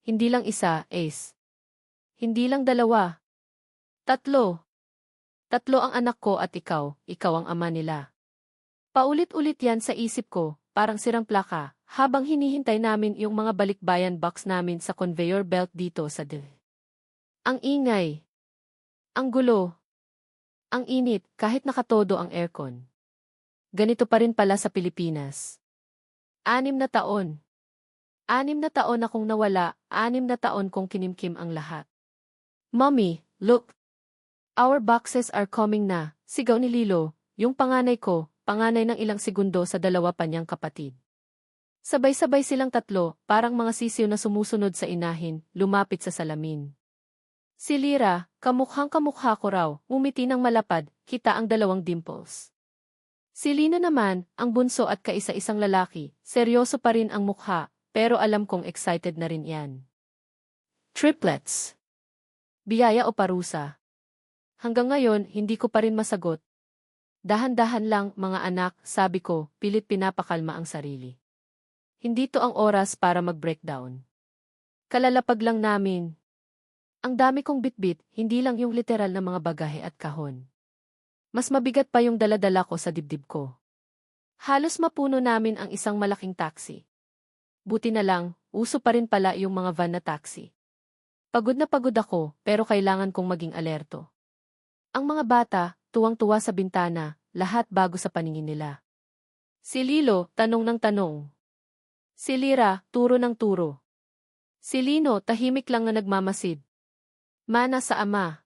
Hindi lang isa, Ace. Hindi lang dalawa. Tatlo. Tatlo ang anak ko at ikaw ang ama nila. Paulit-ulit yan sa isip ko, parang sirang plaka, habang hinihintay namin yung mga balikbayan box namin sa conveyor belt dito sa D. Ang ingay. Ang gulo. Ang init kahit nakatodo ang aircon. Ganito pa rin pala sa Pilipinas. 6 na taon. 6 na taon akong nawala, 6 na taon kong kinimkim ang lahat. Mommy, look. Our boxes are coming na, sigaw ni Lilo, yung panganay ko, panganay ng ilang segundo sa dalawa pa niyang kapatid. Sabay-sabay silang tatlo, parang mga sisiw na sumusunod sa inahin, lumapit sa salamin. Si Lyra, kamukhang-kamukha ko raw, umiti ng malapad, kita ang 2 dimples. Si Lina naman, ang bunso at kaisa-isang lalaki, seryoso pa rin ang mukha, pero alam kong excited na rin yan. Triplets. Biyaya o parusa? Hanggang ngayon, hindi ko pa rin masagot. Dahan-dahan lang, mga anak, sabi ko, pilit pinapakalma ang sarili. Hindi to ang oras para mag-breakdown. Kalalapag lang namin. Ang dami kong bitbit, hindi lang yung literal na mga bagahe at kahon. Mas mabigat pa yung daladala ko sa dibdib ko. Halos mapuno namin ang isang malaking taxi. Buti na lang, uso pa rin pala yung mga van na taxi. Pagod na pagod ako, pero kailangan kong maging alerto. Ang mga bata, tuwang-tuwa sa bintana, lahat bago sa paningin nila. Si Lilo, tanong ng tanong. Si Lyra, turo ng turo. Si Lino, tahimik lang na nagmamasid. Mana sa ama.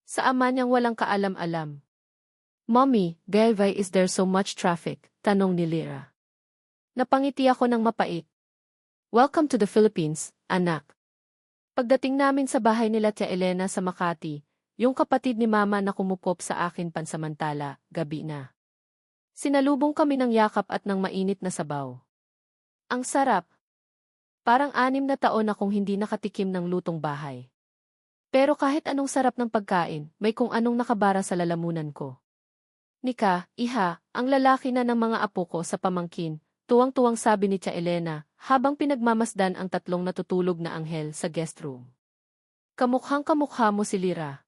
Sa ama niyang walang kaalam-alam. Mommy, why is there so much traffic? Tanong ni Lyra. Napangiti ako ng mapait. Welcome to the Philippines, anak. Pagdating namin sa bahay nila Tia Elena sa Makati, yung kapatid ni Mama na kumupop sa akin pansamantala, gabi na. Sinalubong kami ng yakap at ng mainit na sabaw. Ang sarap. Parang 6 na taon akong hindi nakatikim ng lutong bahay. Pero kahit anong sarap ng pagkain, may kung anong nakabara sa lalamunan ko. Nika, iha, ang lalaki na ng mga apo ko sa pamangkin, tuwang-tuwang sabi ni Tia Elena, habang pinagmamasdan ang 3 natutulog na anghel sa guest room. Kamukhang-kamukha mo si Lyra.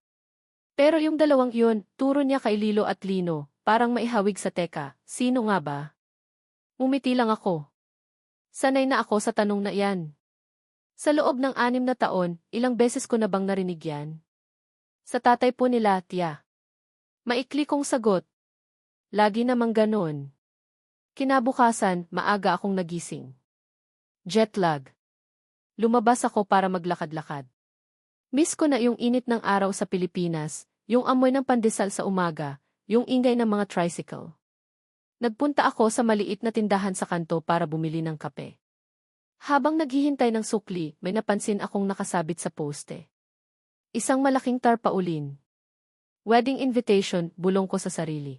Pero yung 2 yun, turo niya kay Lilo at Lino, parang maihawig sa teka, sino nga ba? Umiti lang ako. Sanay na ako sa tanong na yan. Sa loob ng 6 na taon, ilang beses ko na bang narinig yan? Sa tatay po nila, Tia. Maikli kong sagot. Lagi namang ganon. Kinabukasan, maaga akong nagising. Jet lag. Lumabas ako para maglakad-lakad. Miss ko na yung init ng araw sa Pilipinas, yung amoy ng pandesal sa umaga, yung ingay ng mga tricycle. Nagpunta ako sa maliit na tindahan sa kanto para bumili ng kape. Habang naghihintay ng sukli, may napansin akong nakasabit sa poste. Isang malaking tarpaulin. Wedding invitation, bulong ko sa sarili.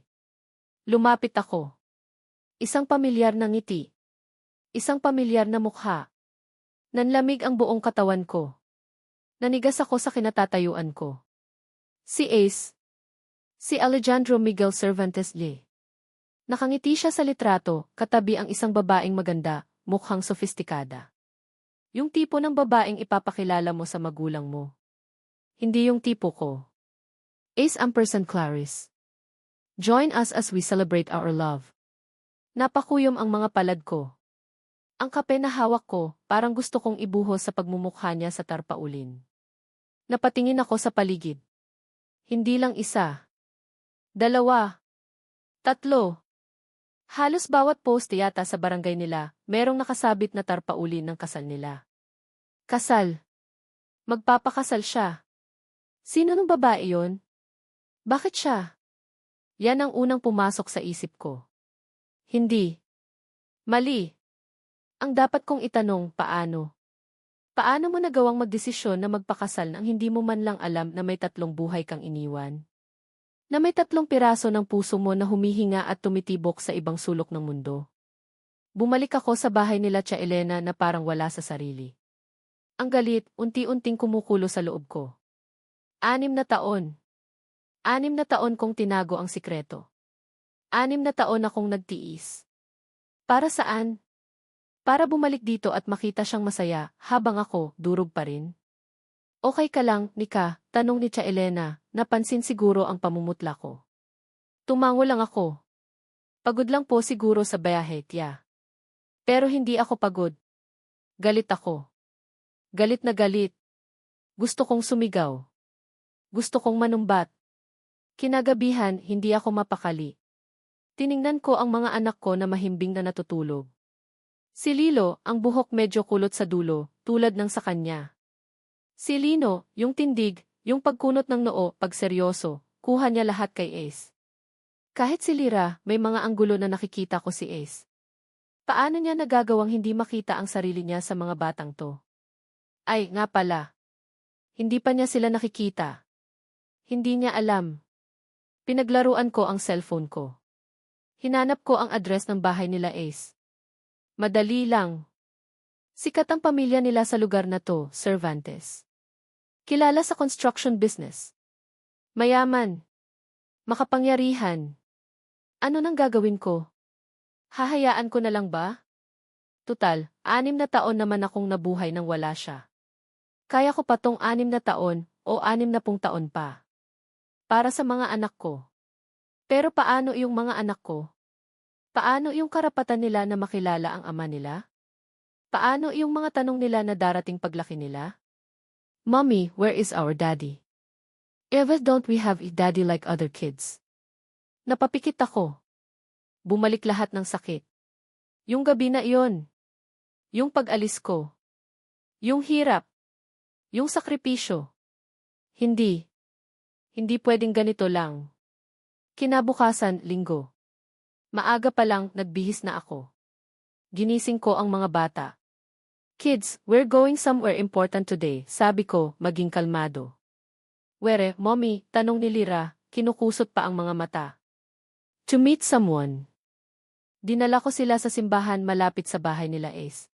Lumapit ako. Isang pamilyar na ngiti. Isang pamilyar na mukha. Nanlamig ang buong katawan ko. Nanigas ako sa kinatatayuan ko. Si Ace. Si Alejandro Miguel Cervantes Lee. Nakangiti siya sa litrato, katabi ang isang babaeng maganda, mukhang sofistikada. Yung tipo ng babaeng ipapakilala mo sa magulang mo. Hindi yung tipo ko. Ace Ampersand Clarice. Join us as we celebrate our love. Napakuyom ang mga palad ko. Ang kape na hawak ko, parang gusto kong ibuhos sa pagmumukha niya sa tarpaulin. Napatingin ako sa paligid. Hindi lang 1. 2. 3. Halos bawat poste yata sa barangay nila, merong nakasabit na tarpaulin ng kasal nila. Kasal. Magpapakasal siya. Sino nung babae yon? Bakit siya? Yan ang unang pumasok sa isip ko. Hindi. Mali. Ang dapat kong itanong, paano? Paano mo nagawang magdesisyon na magpakasal nang hindi mo man lang alam na may 3 buhay kang iniwan? Na may 3 piraso ng puso mo na humihinga at tumitibok sa ibang sulok ng mundo? Bumalik ako sa bahay nila Tia Elena na parang wala sa sarili. Ang galit, unti-unting kumukulo sa loob ko. 6 na taon. 6 na taon kong tinago ang sikreto. 6 na taon akong nagtiis. Para saan? Para bumalik dito at makita siyang masaya, habang ako, durog pa rin. Okay ka lang, Nika? Tanong ni Tia Elena, napansin siguro ang pamumutla ko. Tumango lang ako. Pagod lang po siguro sa biyahe, Tia. Pero hindi ako pagod. Galit ako. Galit na galit. Gusto kong sumigaw. Gusto kong manumbat. Kinagabihan, hindi ako mapakali. Tiningnan ko ang mga anak ko na mahimbing na natutulog. Si Lilo, ang buhok medyo kulot sa dulo, tulad ng sa kanya. Si Lino, yung tindig, yung pagkunot ng noo, pag seryoso, kuha niya lahat kay Ace. Kahit si Lira, may mga anggulo na nakikita ko si Ace. Paano niya nagagawang hindi makita ang sarili niya sa mga batang to? Ay, nga pala. Hindi pa niya sila nakikita. Hindi niya alam. Pinaglaruan ko ang cellphone ko. Hinanap ko ang address ng bahay nila Ace. Madali lang. Sikat ang pamilya nila sa lugar na to, Cervantes. Kilala sa construction business. Mayaman. Makapangyarihan. Ano nang gagawin ko? Hahayaan ko na lang ba? Tutal, 6 na taon naman akong nabuhay nang wala siya. Kaya ko pa tong 6 na taon o 60 taon pa. Para sa mga anak ko. Pero paano yung mga anak ko? Paano yung karapatan nila na makilala ang ama nila? Paano yung mga tanong nila na darating paglaki nila? Mommy, where is our daddy? Ever don't we have a daddy like other kids? Napapikit ako. Bumalik lahat ng sakit. Yung gabi na iyon. Yung pag-alis ko. Yung hirap. Yung sakripisyo. Hindi. Hindi pwedeng ganito lang. Kinabukasan, linggo. Maaga pa lang, nagbihis na ako. Ginising ko ang mga bata. Kids, we're going somewhere important today, sabi ko, maging kalmado. Where, Mommy? Tanong ni Lira, kinukusot pa ang mga mata. To meet someone. Dinala ko sila sa simbahan malapit sa bahay nila Ace.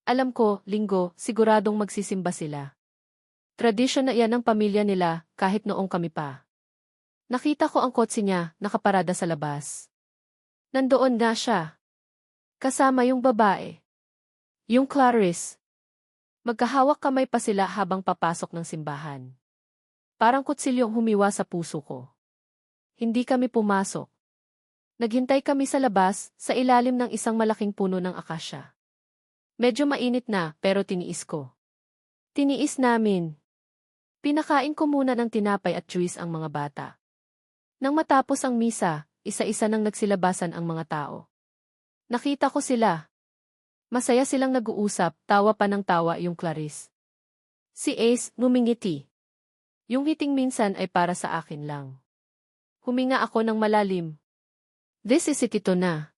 Alam ko, linggo, siguradong magsisimba sila. Tradisyon na yan ng pamilya nila, kahit noong kami pa. Nakita ko ang kotse niya, nakaparada sa labas. Nandoon na siya. Kasama yung babae. Yung Clarice. Magkahawak kamay pa sila habang papasok ng simbahan. Parang kutsilyong humiwa sa puso ko. Hindi kami pumasok. Naghintay kami sa labas, sa ilalim ng isang malaking puno ng akasya. Medyo mainit na, pero tiniis ko. Tiniis namin. Pinakain ko muna ng tinapay at juice ang mga bata. Nang matapos ang misa, isa-isa nang nagsilabasan ang mga tao. Nakita ko sila. Masaya silang nag-uusap, tawa pa ng tawa yung Clarice. Si Ace, ngumingiti. Yung ngiting minsan ay para sa akin lang. Huminga ako ng malalim. This is it, ito na.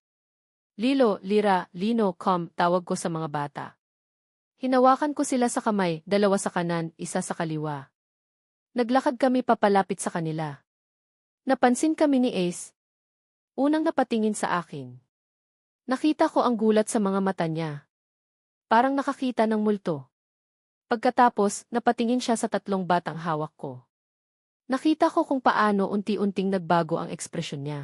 Lilo, Lira, Lino, tawag ko sa mga bata. Hinawakan ko sila sa kamay, 2 sa kanan, 1 sa kaliwa. Naglakad kami papalapit sa kanila. Napansin kami ni Ace. Unang napatingin sa akin. Nakita ko ang gulat sa mga mata niya. Parang nakakita ng multo. Pagkatapos, napatingin siya sa 3 batang hawak ko. Nakita ko kung paano unti-unting nagbago ang ekspresyon niya.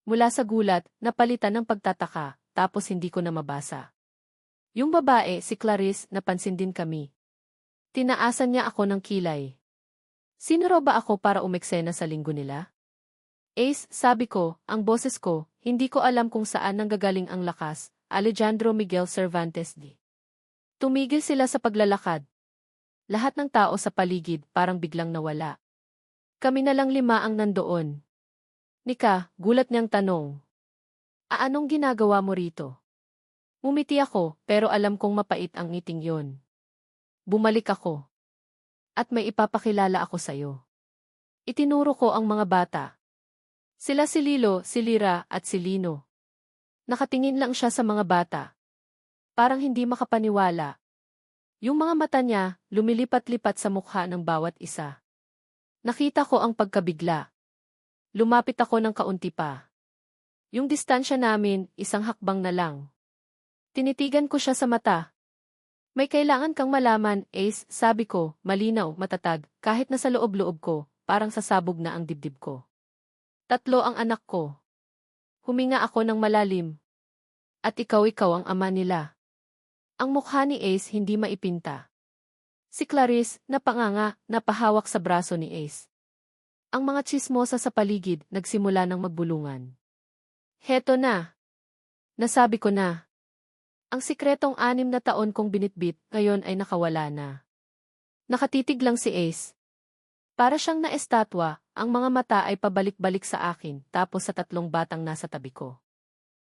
Mula sa gulat, napalitan ng pagtataka, tapos hindi ko na mabasa. Yung babae, si Clarice, napansin din kami. Tinaasan niya ako ng kilay. Sino raw ba ako para umeksena sa linggo nila? Ace, sabi ko, ang boses ko, hindi ko alam kung saan nanggagaling ang lakas, Alejandro Miguel Cervantes D. Tumigil sila sa paglalakad. Lahat ng tao sa paligid parang biglang nawala. Kami na lang 5 ang nandoon. Nika, gulat niyang tanong. Anong ginagawa mo rito? Mumiti ako, pero alam kong mapait ang ngiting yon. Bumalik ako. At may ipapakilala ako sa'yo. Itinuro ko ang mga bata. Sila si Lilo, si Lira, at si Lino. Nakatingin lang siya sa mga bata. Parang hindi makapaniwala. Yung mga mata niya, lumilipat-lipat sa mukha ng bawat isa. Nakita ko ang pagkabigla. Lumapit ako ng kaunti pa. Yung distansya namin, 1 hakbang na lang. Tinitigan ko siya sa mata. May kailangan kang malaman, Ace, sabi ko, malinaw, matatag, kahit nasa loob-loob ko, parang sasabog na ang dibdib ko. 3 ang anak ko. Huminga ako ng malalim. At ikaw ang ama nila. Ang mukha ni Ace hindi maipinta. Si Clarice, napanganga, napahawak sa braso ni Ace. Ang mga tsismosa sa paligid nagsimula ng magbulungan. Heto na. Nasabi ko na. Ang sikretong 6 na taon kong binitbit ngayon ay nakawala na. Nakatitig lang si Ace. Para siyang naestatwa, ang mga mata ay pabalik-balik sa akin tapos sa 3 batang nasa tabi ko.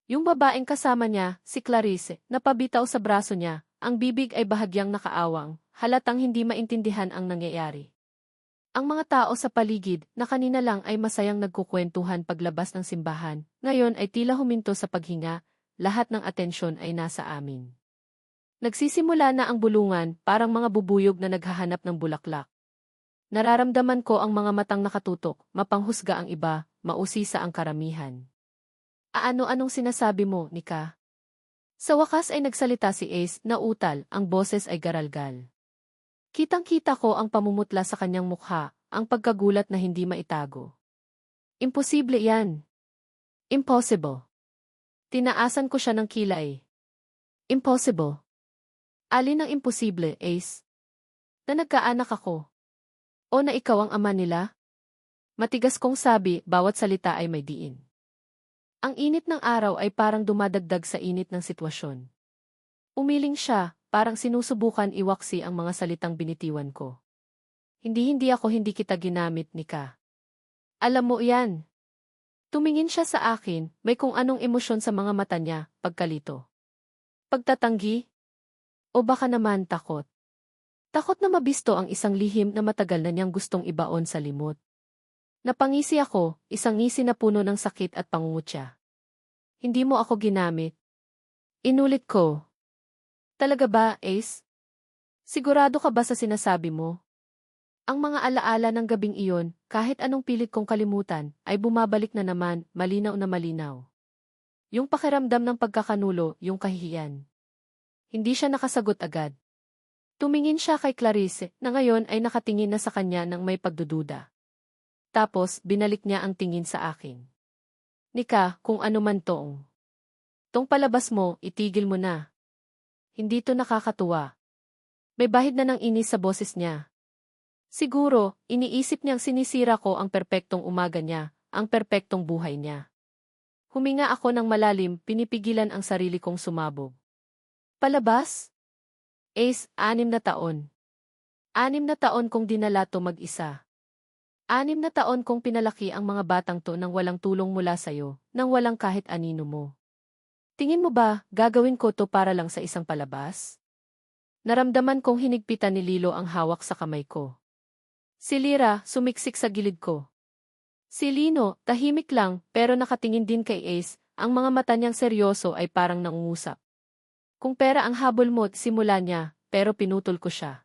Yung babaeng kasama niya, si Clarice, napabitaw sa braso niya, ang bibig ay bahagyang nakaawang, halatang hindi maintindihan ang nangyayari. Ang mga tao sa paligid na kanina lang ay masayang nagkukwentuhan paglabas ng simbahan, ngayon ay tila huminto sa paghinga, lahat ng atensyon ay nasa amin. Nagsisimula na ang bulungan, parang mga bubuyog na naghahanap ng bulaklak. Nararamdaman ko ang mga matang nakatutok, mapanghusga ang iba, mausisa ang karamihan. Ano-anong sinasabi mo, Nika? Sa wakas ay nagsalita si Ace na utal, ang boses ay garalgal. Kitang-kita ko ang pamumutla sa kanyang mukha, ang pagkagulat na hindi maitago. Imposible yan. Impossible. Tinaasan ko siya ng kilay. Impossible. Alin ang imposible, Ace? Na nagkaanak ako. O na ikaw ang ama nila? Matigas kong sabi, bawat salita ay may diin. Ang init ng araw ay parang dumadagdag sa init ng sitwasyon. Umiling siya, parang sinusubukan iwaksi ang mga salitang binitiwan ko. Hindi kita ginamit, Nika. Alam mo yan. Tumingin siya sa akin, may kung anong emosyon sa mga mata niya, pagkalito. Pagtatanggi? O baka naman takot? Takot na mabisto ang isang lihim na matagal na niyang gustong ibaon sa limot. Napangisi ako, isang ngisi na puno ng sakit at pangungutya. Hindi mo ako ginamit. Inulit ko. Talaga ba, Ace? Sigurado ka ba sa sinasabi mo? Ang mga alaala ng gabing iyon, kahit anong pilit kong kalimutan, ay bumabalik na naman, malinaw na malinaw. Yung pakiramdam ng pagkakanulo, yung kahihiyan. Hindi siya nakasagot agad. Tumingin siya kay Clarice, na ngayon ay nakatingin na sa kanya ng may pagdududa. Tapos, binalik niya ang tingin sa akin. Nika, kung ano man tong palabas mo, itigil mo na. Hindi to nakakatuwa. May bahid na ng inis sa boses niya. Siguro, iniisip niyang sinisira ko ang perpektong umaga niya, ang perpektong buhay niya. Huminga ako ng malalim, pinipigilan ang sarili kong sumabog. Palabas? Ace, 6 na taon. 6 na taon kong dinala to mag-isa. 6 na taon kong pinalaki ang mga batang to nang walang tulong mula sa'yo, nang walang kahit anino mo. Tingin mo ba, gagawin ko to para lang sa isang palabas? Naramdaman kong hinigpitan ni Lilo ang hawak sa kamay ko. Si Lyra, sumiksik sa gilid ko. Si Lino, tahimik lang, pero nakatingin din kay Ace, ang mga mata niyang seryoso ay parang nangungusap. Kung pera ang habol mo, simula niya, pero pinutol ko siya.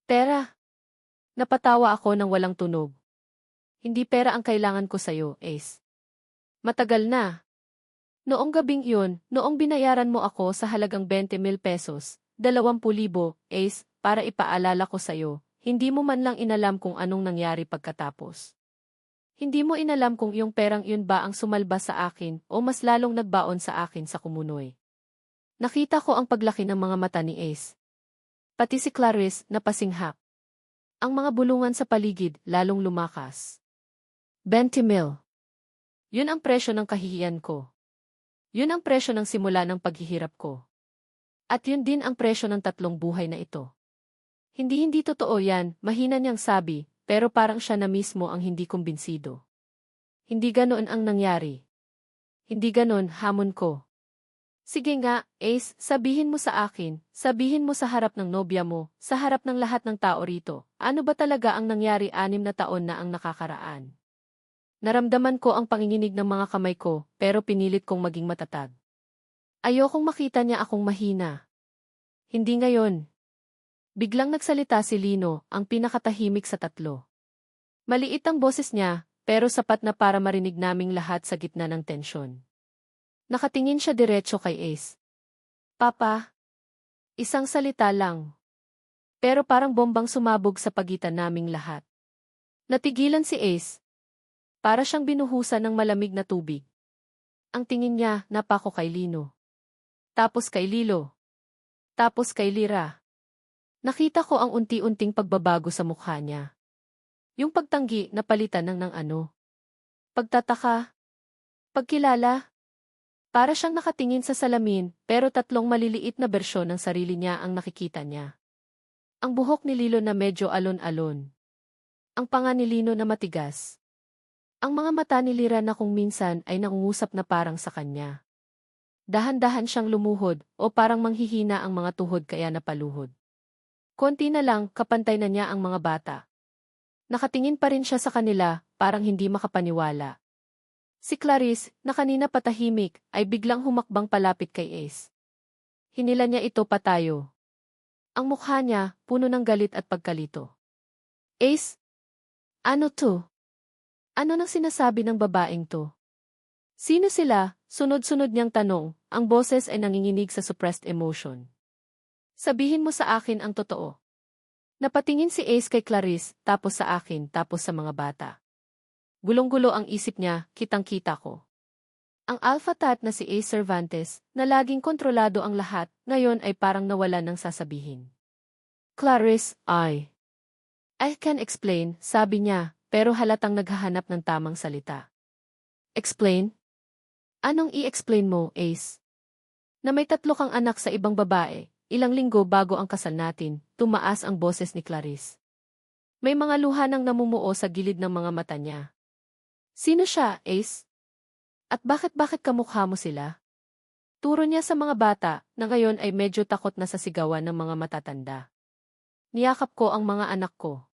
Pera? Napatawa ako nang walang tunog. Hindi pera ang kailangan ko sa'yo, Ace. Matagal na. Noong gabing iyon, noong binayaran mo ako sa halagang 20,000 pesos, 20,000, Ace, para ipaalala ko sa'yo, hindi mo man lang inalam kung anong nangyari pagkatapos. Hindi mo inalam kung iyong perang iyon ba ang sumalba sa akin o mas lalong nagbaon sa akin sa kumunoy. Nakita ko ang paglaki ng mga mata ni Ace. Pati si Clarice na pasinghap. Ang mga bulungan sa paligid lalong lumakas. 20,000. Yun ang presyo ng kahihiyan ko. Yun ang presyo ng simula ng paghihirap ko. At yun din ang presyo ng 3 buhay na ito. Hindi totoo yan, mahina niyang sabi, pero parang siya na mismo ang hindi kumbinsido. Hindi ganoon ang nangyari. Hindi ganon, hamon ko. Sige nga, Ace, sabihin mo sa akin, sabihin mo sa harap ng nobya mo, sa harap ng lahat ng tao rito, ano ba talaga ang nangyari 6 na taon na ang nakakaraan? Naramdaman ko ang panginginig ng mga kamay ko, pero pinilit kong maging matatag. Ayokong makita niya akong mahina. Hindi ngayon. Biglang nagsalita si Lino, ang pinakatahimik sa 3. Maliit ang boses niya, pero sapat na para marinig naming lahat sa gitna ng tensyon. Nakatingin siya diretso kay Ace. Papa, isang salita lang. Pero parang bombang sumabog sa pagitan naming lahat. Natigilan si Ace. Para siyang binuhusan ng malamig na tubig. Ang tingin niya, napako kay Lino. tapos kay Lilo, tapos kay Lira. Nakita ko ang unti-unting pagbabago sa mukha niya. Yung pagtanggi na palitan ng ano. Pagtataka, pagkilala. Para siyang nakatingin sa salamin, pero tatlong maliliit na bersyon ng sarili niya ang nakikita niya. Ang buhok ni Lilo na medyo alon-alon. Ang panga ni Lino na matigas. Ang mga mata ni Lira na kung minsan ay nangungusap na parang sa kanya. Dahan-dahan siyang lumuhod o parang manghihina ang mga tuhod kaya napaluhod. Konti na lang, kapantay na niya ang mga bata. Nakatingin pa rin siya sa kanila, parang hindi makapaniwala. Si Clarice, na kanina patahimik, ay biglang humakbang palapit kay Ace. Hinila niya ito patayo. Ang mukha niya, puno ng galit at pagkalito. Ace? Ano to? Ano nang sinasabi ng babaeng to? Sino sila? Sunod-sunod niyang tanong, ang boses ay nanginginig sa suppressed emotion. Sabihin mo sa akin ang totoo. Napatingin si Ace kay Clarice, tapos sa akin, tapos sa mga bata. Gulong-gulo ang isip niya, kitang-kita ko. Ang alpha tat na si Ace Cervantes, na laging kontrolado ang lahat, ngayon ay parang nawala ng sasabihin. Clarice, I can explain, sabi niya, pero halatang naghahanap ng tamang salita. Explain? Anong i-explain mo, Ace? Na may 3 kang anak sa ibang babae, ilang linggo bago ang kasal natin, tumaas ang boses ni Clarice. May mga luha nang namumuo sa gilid ng mga mata niya. Sino siya, Ace? At bakit kamukha mo sila? Turo niya sa mga bata, na ngayon ay medyo takot na sa sigawan ng mga matatanda. Niyakap ko ang mga anak ko.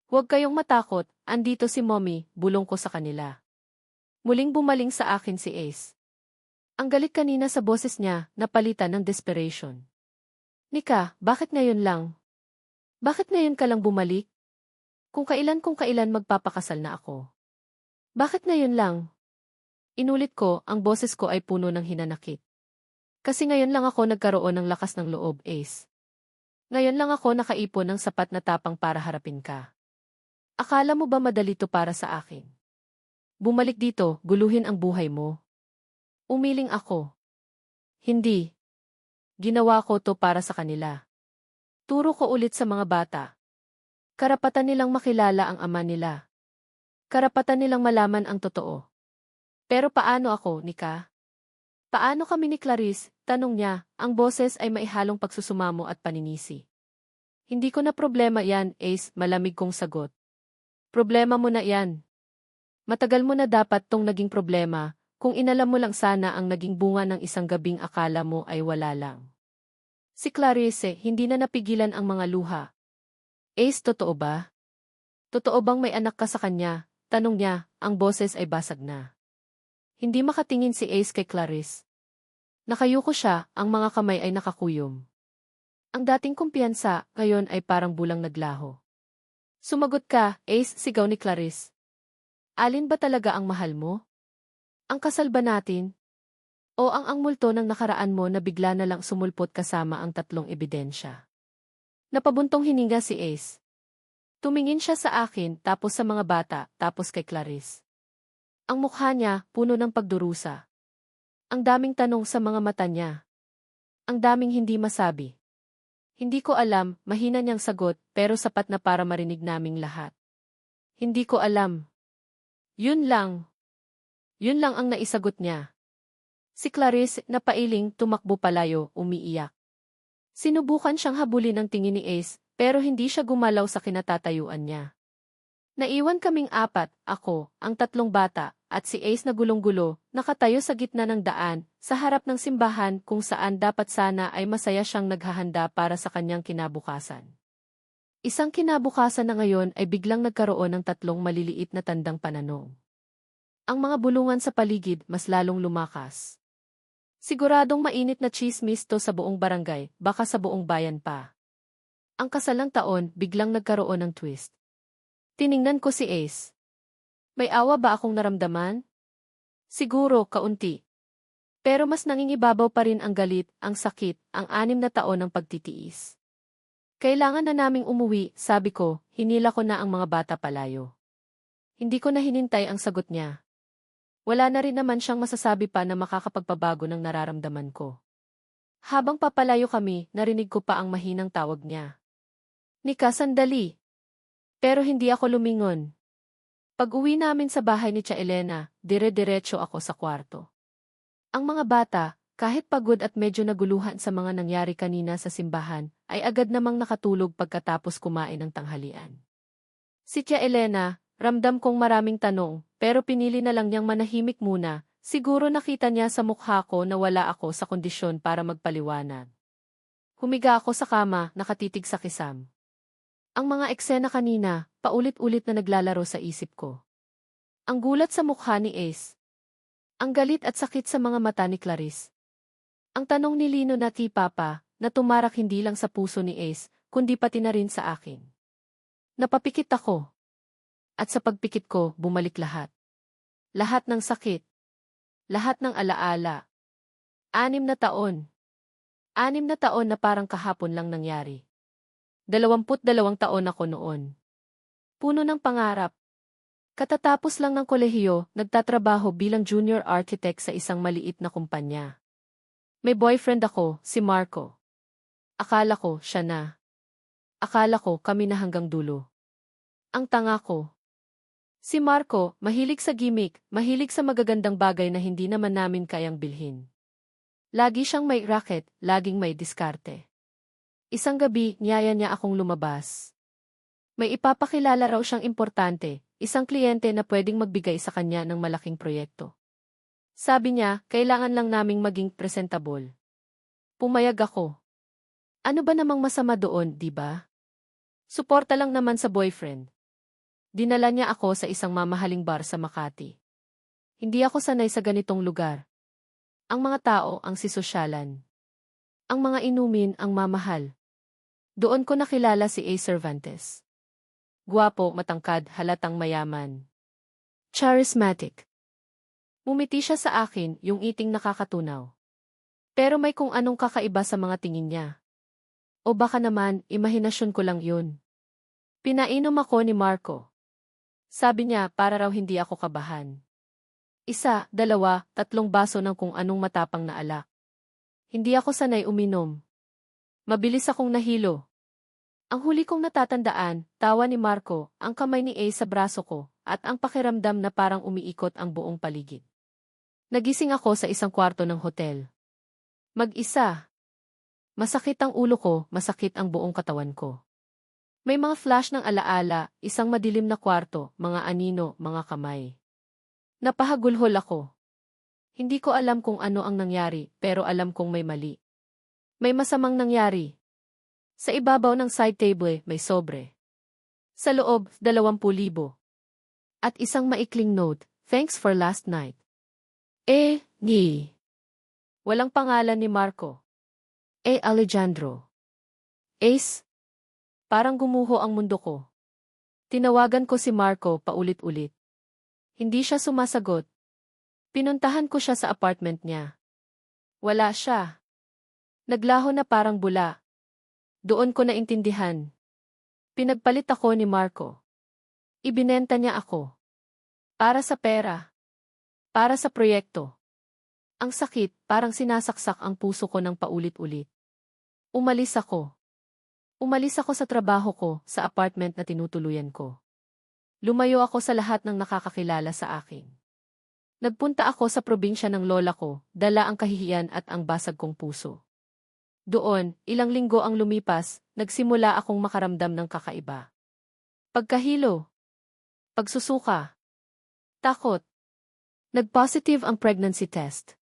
Huwag kayong matakot, andito si Mommy, bulong ko sa kanila. Muling bumaling sa akin si Ace. Ang galit kanina sa boses niya, napalitan ng desperation. Nika, bakit ngayon lang? Bakit ngayon ka lang bumalik? Kung kailan magpapakasal na ako. Bakit ngayon lang? Inulit ko, ang boses ko ay puno ng hinanakit. Kasi ngayon lang ako nagkaroon ng lakas ng loob, Ace. Ngayon lang ako nakaipon ng sapat na tapang para harapin ka. Akala mo ba madali to para sa akin? Bumalik dito, guluhin ang buhay mo. Umiling ako. Hindi. Ginawa ko to para sa kanila. Turo ko ulit sa mga bata. Karapatan nilang makilala ang ama nila. Karapatan nilang malaman ang totoo. Pero paano ako, Nika? Paano kami ni Clarice? Tanong niya, ang boses ay maihalong pagsusumamo at paninisi. Hindi ko na problema yan, Ace, malamig kong sagot. Problema mo na yan. Matagal mo na dapat tong naging problema, kung inalam mo lang sana ang naging bunga ng isang gabing akala mo ay wala lang. Si Clarice, hindi na napigilan ang mga luha. Ace, totoo ba? Totoo bang may anak ka sa kanya? Tanong niya, ang boses ay basag na. Hindi makatingin si Ace kay Clarice. Nakayuko siya, ang mga kamay ay nakakuyom. Ang dating kumpiyansa, ngayon ay parang bulang naglaho. Sumagot ka, Ace, sigaw ni Clarice. Alin ba talaga ang mahal mo? Ang kasal ba natin? O ang multo ng nakaraan mo na bigla na lang sumulpot kasama ang 3 ebidensya? Napabuntong hininga si Ace. Tumingin siya sa akin, tapos sa mga bata, tapos kay Clarice. Ang mukha niya, puno ng pagdurusa. Ang daming tanong sa mga mata niya. Ang daming hindi masabi. Hindi ko alam, mahina niyang sagot, pero sapat na para marinig naming lahat. Hindi ko alam. Yun lang. Yun lang ang naisagot niya. Si Clarice, napailing, tumakbo palayo, umiiyak. Sinubukan siyang habulin ng tingin ni Ace, pero hindi siya gumalaw sa kinatatayuan niya. Naiwan kaming 4, ako, ang 3 bata, at si Ace na gulong-gulo, nakatayo sa gitna ng daan, sa harap ng simbahan kung saan dapat sana ay masaya siyang naghahanda para sa kanyang kinabukasan. Isang kinabukasan na ngayon ay biglang nagkaroon ng 3 maliliit na tandang pananong. Ang mga bulungan sa paligid mas lalong lumakas. Siguradong mainit na tsismis to sa buong barangay, baka sa buong bayan pa. Ang kasalang taon, biglang nagkaroon ng twist. Tiningnan ko si Ace. May awa ba akong naramdaman? Siguro, kaunti. Pero mas nangingibabaw pa rin ang galit, ang sakit, ang 6 na taon ng pagtitiis. Kailangan na naming umuwi, sabi ko, hinila ko na ang mga bata palayo. Hindi ko na hinintay ang sagot niya. Wala na rin naman siyang masasabi pa na makakapagpabago ng nararamdaman ko. Habang papalayo kami, narinig ko pa ang mahinang tawag niya. Nika, sandali. Pero hindi ako lumingon. Pag-uwi namin sa bahay ni Tia Elena, dire-diretso ako sa kwarto. Ang mga bata, kahit pagod at medyo naguluhan sa mga nangyari kanina sa simbahan, ay agad namang nakatulog pagkatapos kumain ng tanghalian. Si Tia Elena, ramdam kong maraming tanong, pero pinili na lang niyang manahimik muna. Siguro nakita niya sa mukha ko na wala ako sa kondisyon para magpaliwanag. Humiga ako sa kama, nakatitig sa kisam. Ang mga eksena kanina, paulit-ulit na naglalaro sa isip ko. Ang gulat sa mukha ni Ace. Ang galit at sakit sa mga mata ni Clarice. Ang tanong ni Lino na kay Papa, na tumarak hindi lang sa puso ni Ace, kundi pati na rin sa akin. Napapikit ako. At sa pagpikit ko, bumalik lahat. Lahat ng sakit. Lahat ng alaala. 6 na taon. 6 na taon na parang kahapon lang nangyari. 22 taon ako noon. Puno ng pangarap. Katatapos lang ng kolehiyo, nagtatrabaho bilang junior architect sa isang maliit na kumpanya. May boyfriend ako, si Marco. Akala ko, siya na. Akala ko, kami na hanggang dulo. Ang tanga ko. Si Marco, mahilig sa gimmick, mahilig sa magagandang bagay na hindi naman namin kayang bilhin. Lagi siyang may racket, laging may diskarte. Isang gabi, niyaya niya akong lumabas. May ipapakilala raw siyang importante, isang kliyente na pwedeng magbigay sa kanya ng malaking proyekto. Sabi niya, kailangan lang naming maging presentable. Pumayag ako. Ano ba namang masama doon, di ba? Suporta lang naman sa boyfriend. Dinala niya ako sa isang mamahaling bar sa Makati. Hindi ako sanay sa ganitong lugar. Ang mga tao ang sisosyalan. Ang mga inumin ang mamahal. Doon ko nakilala si A. Cervantes. Guwapo, matangkad, halatang mayaman. Charismatic. Mumiti siya sa akin, yung iting nakakatunaw. Pero may kung anong kakaiba sa mga tingin niya. O baka naman, imahinasyon ko lang yun. Pinainom ako ni Marco. Sabi niya para raw hindi ako kabahan. 1, 2, 3 baso ng kung anong matapang na alak. Hindi ako sanay uminom. Mabilis akong nahilo. Ang huli kong natatandaan, tawa ni Marco, ang kamay ni A sa braso ko, at ang pakiramdam na parang umiikot ang buong paligid. Nagising ako sa isang kwarto ng hotel. Mag-isa. Masakit ang ulo ko, masakit ang buong katawan ko. May mga flash ng alaala, isang madilim na kwarto, mga anino, mga kamay. Napahagulhol ako. Hindi ko alam kung ano ang nangyari, pero alam kong may mali. May masamang nangyari. Sa ibabaw ng side table, may sobre. Sa loob, 20,000. At isang maikling note, thanks for last night. Ni. Walang pangalan ni Marco. Alejandro. Ace. Parang gumuho ang mundo ko. Tinawagan ko si Marco paulit-ulit. Hindi siya sumasagot. Pinuntahan ko siya sa apartment niya. Wala siya. Naglaho na parang bula. Doon ko naintindihan. Pinagpalit ako ni Marco. Ibinenta niya ako. Para sa pera. Para sa proyekto. Ang sakit, parang sinasaksak ang puso ko ng paulit-ulit. Umalis ako. Umalis ako sa trabaho ko, sa apartment na tinutuluyan ko. Lumayo ako sa lahat ng nakakakilala sa akin. Nagpunta ako sa probinsya ng lola ko, dala ang kahihiyan at ang basag kong puso. Doon, ilang linggo ang lumipas, nagsimula akong makaramdam ng kakaiba. Pagkahilo. Pagsusuka. Takot. Nag-positive ang pregnancy test.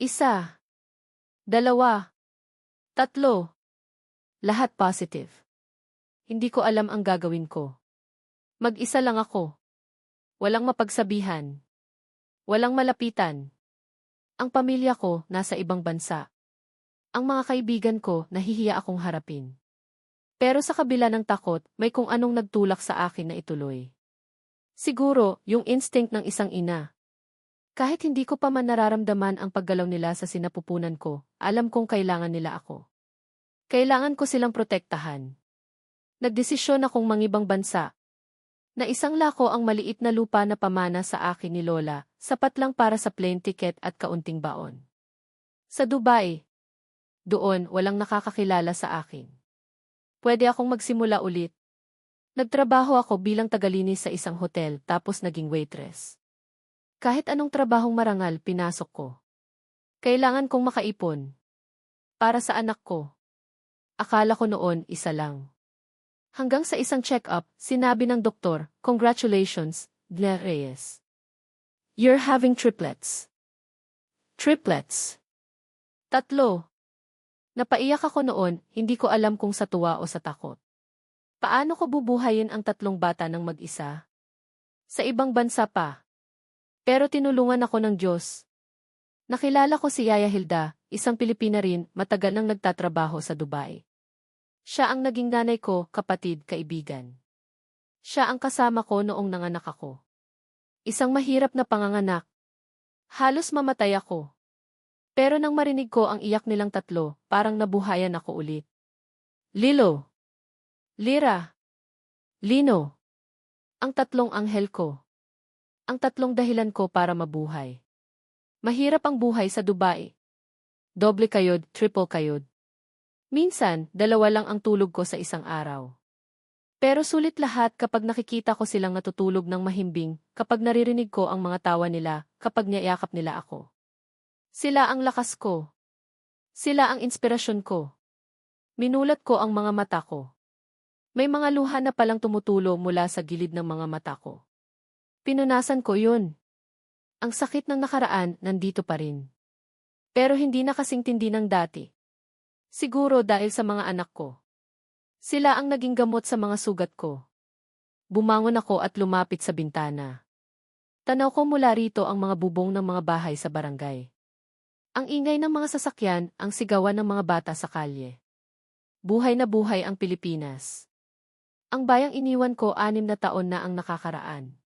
1, 2, 3. Lahat positive. Hindi ko alam ang gagawin ko. Mag-isa lang ako. Walang mapagsabihan. Walang malapitan. Ang pamilya ko nasa ibang bansa. Ang mga kaibigan ko nahihiya akong harapin. Pero sa kabila ng takot, may kung anong nagtulak sa akin na ituloy. Siguro, yung instinct ng isang ina. Kahit hindi ko pa man nararamdaman ang paggalaw nila sa sinapupunan ko, alam kong kailangan nila ako. Kailangan ko silang protektahan. Nagdesisyon akong mangibang bansa. Na isang lako ang maliit na lupa na pamana sa akin ni Lola, sapat lang para sa plane ticket at kaunting baon. Sa Dubai. Doon, walang nakakakilala sa akin. Pwede akong magsimula ulit. Nagtrabaho ako bilang tagalinis sa isang hotel tapos naging waitress. Kahit anong trabahong marangal, pinasok ko. Kailangan kong makaipon. Para sa anak ko. Akala ko noon isa lang. Hanggang sa isang check-up, sinabi ng doktor, "Congratulations, Glenn Reyes. You're having triplets." Triplets. 3. Napaiyak ako noon, hindi ko alam kung sa tuwa o sa takot. Paano ko bubuhayin ang 3 bata ng mag-isa? Sa ibang bansa pa. Pero tinulungan ako ng Diyos. Nakilala ko si Yaya Hilda, isang Pilipina rin, matagal nang nagtatrabaho sa Dubai. Siya ang naging nanay ko, kapatid, kaibigan. Siya ang kasama ko noong nanganak ako. Isang mahirap na panganganak. Halos mamatay ako. Pero nang marinig ko ang iyak nilang 3, parang nabuhayan ako ulit. Lilo. Lira. Lino. Ang 3 anghel ko. Ang 3 dahilan ko para mabuhay. Mahirap ang buhay sa Dubai. Doble kayod, triple kayod. Minsan, 2 lang ang tulog ko sa isang araw. Pero sulit lahat kapag nakikita ko silang natutulog ng mahimbing, kapag naririnig ko ang mga tawa nila, kapag niyayakap nila ako. Sila ang lakas ko. Sila ang inspirasyon ko. Minulat ko ang mga mata ko. May mga luha na palang tumutulo mula sa gilid ng mga mata ko. Pinunasan ko yun. Ang sakit ng nakaraan nandito pa rin. Pero hindi na kasing tindi ng dati. Siguro dahil sa mga anak ko. Sila ang naging gamot sa mga sugat ko. Bumangon ako at lumapit sa bintana. Tanaw ko mula rito ang mga bubong ng mga bahay sa barangay. Ang ingay ng mga sasakyan, ang sigawan ng mga bata sa kalye. Buhay na buhay ang Pilipinas. Ang bayang iniwan ko 6 na taon na ang nakakaraan.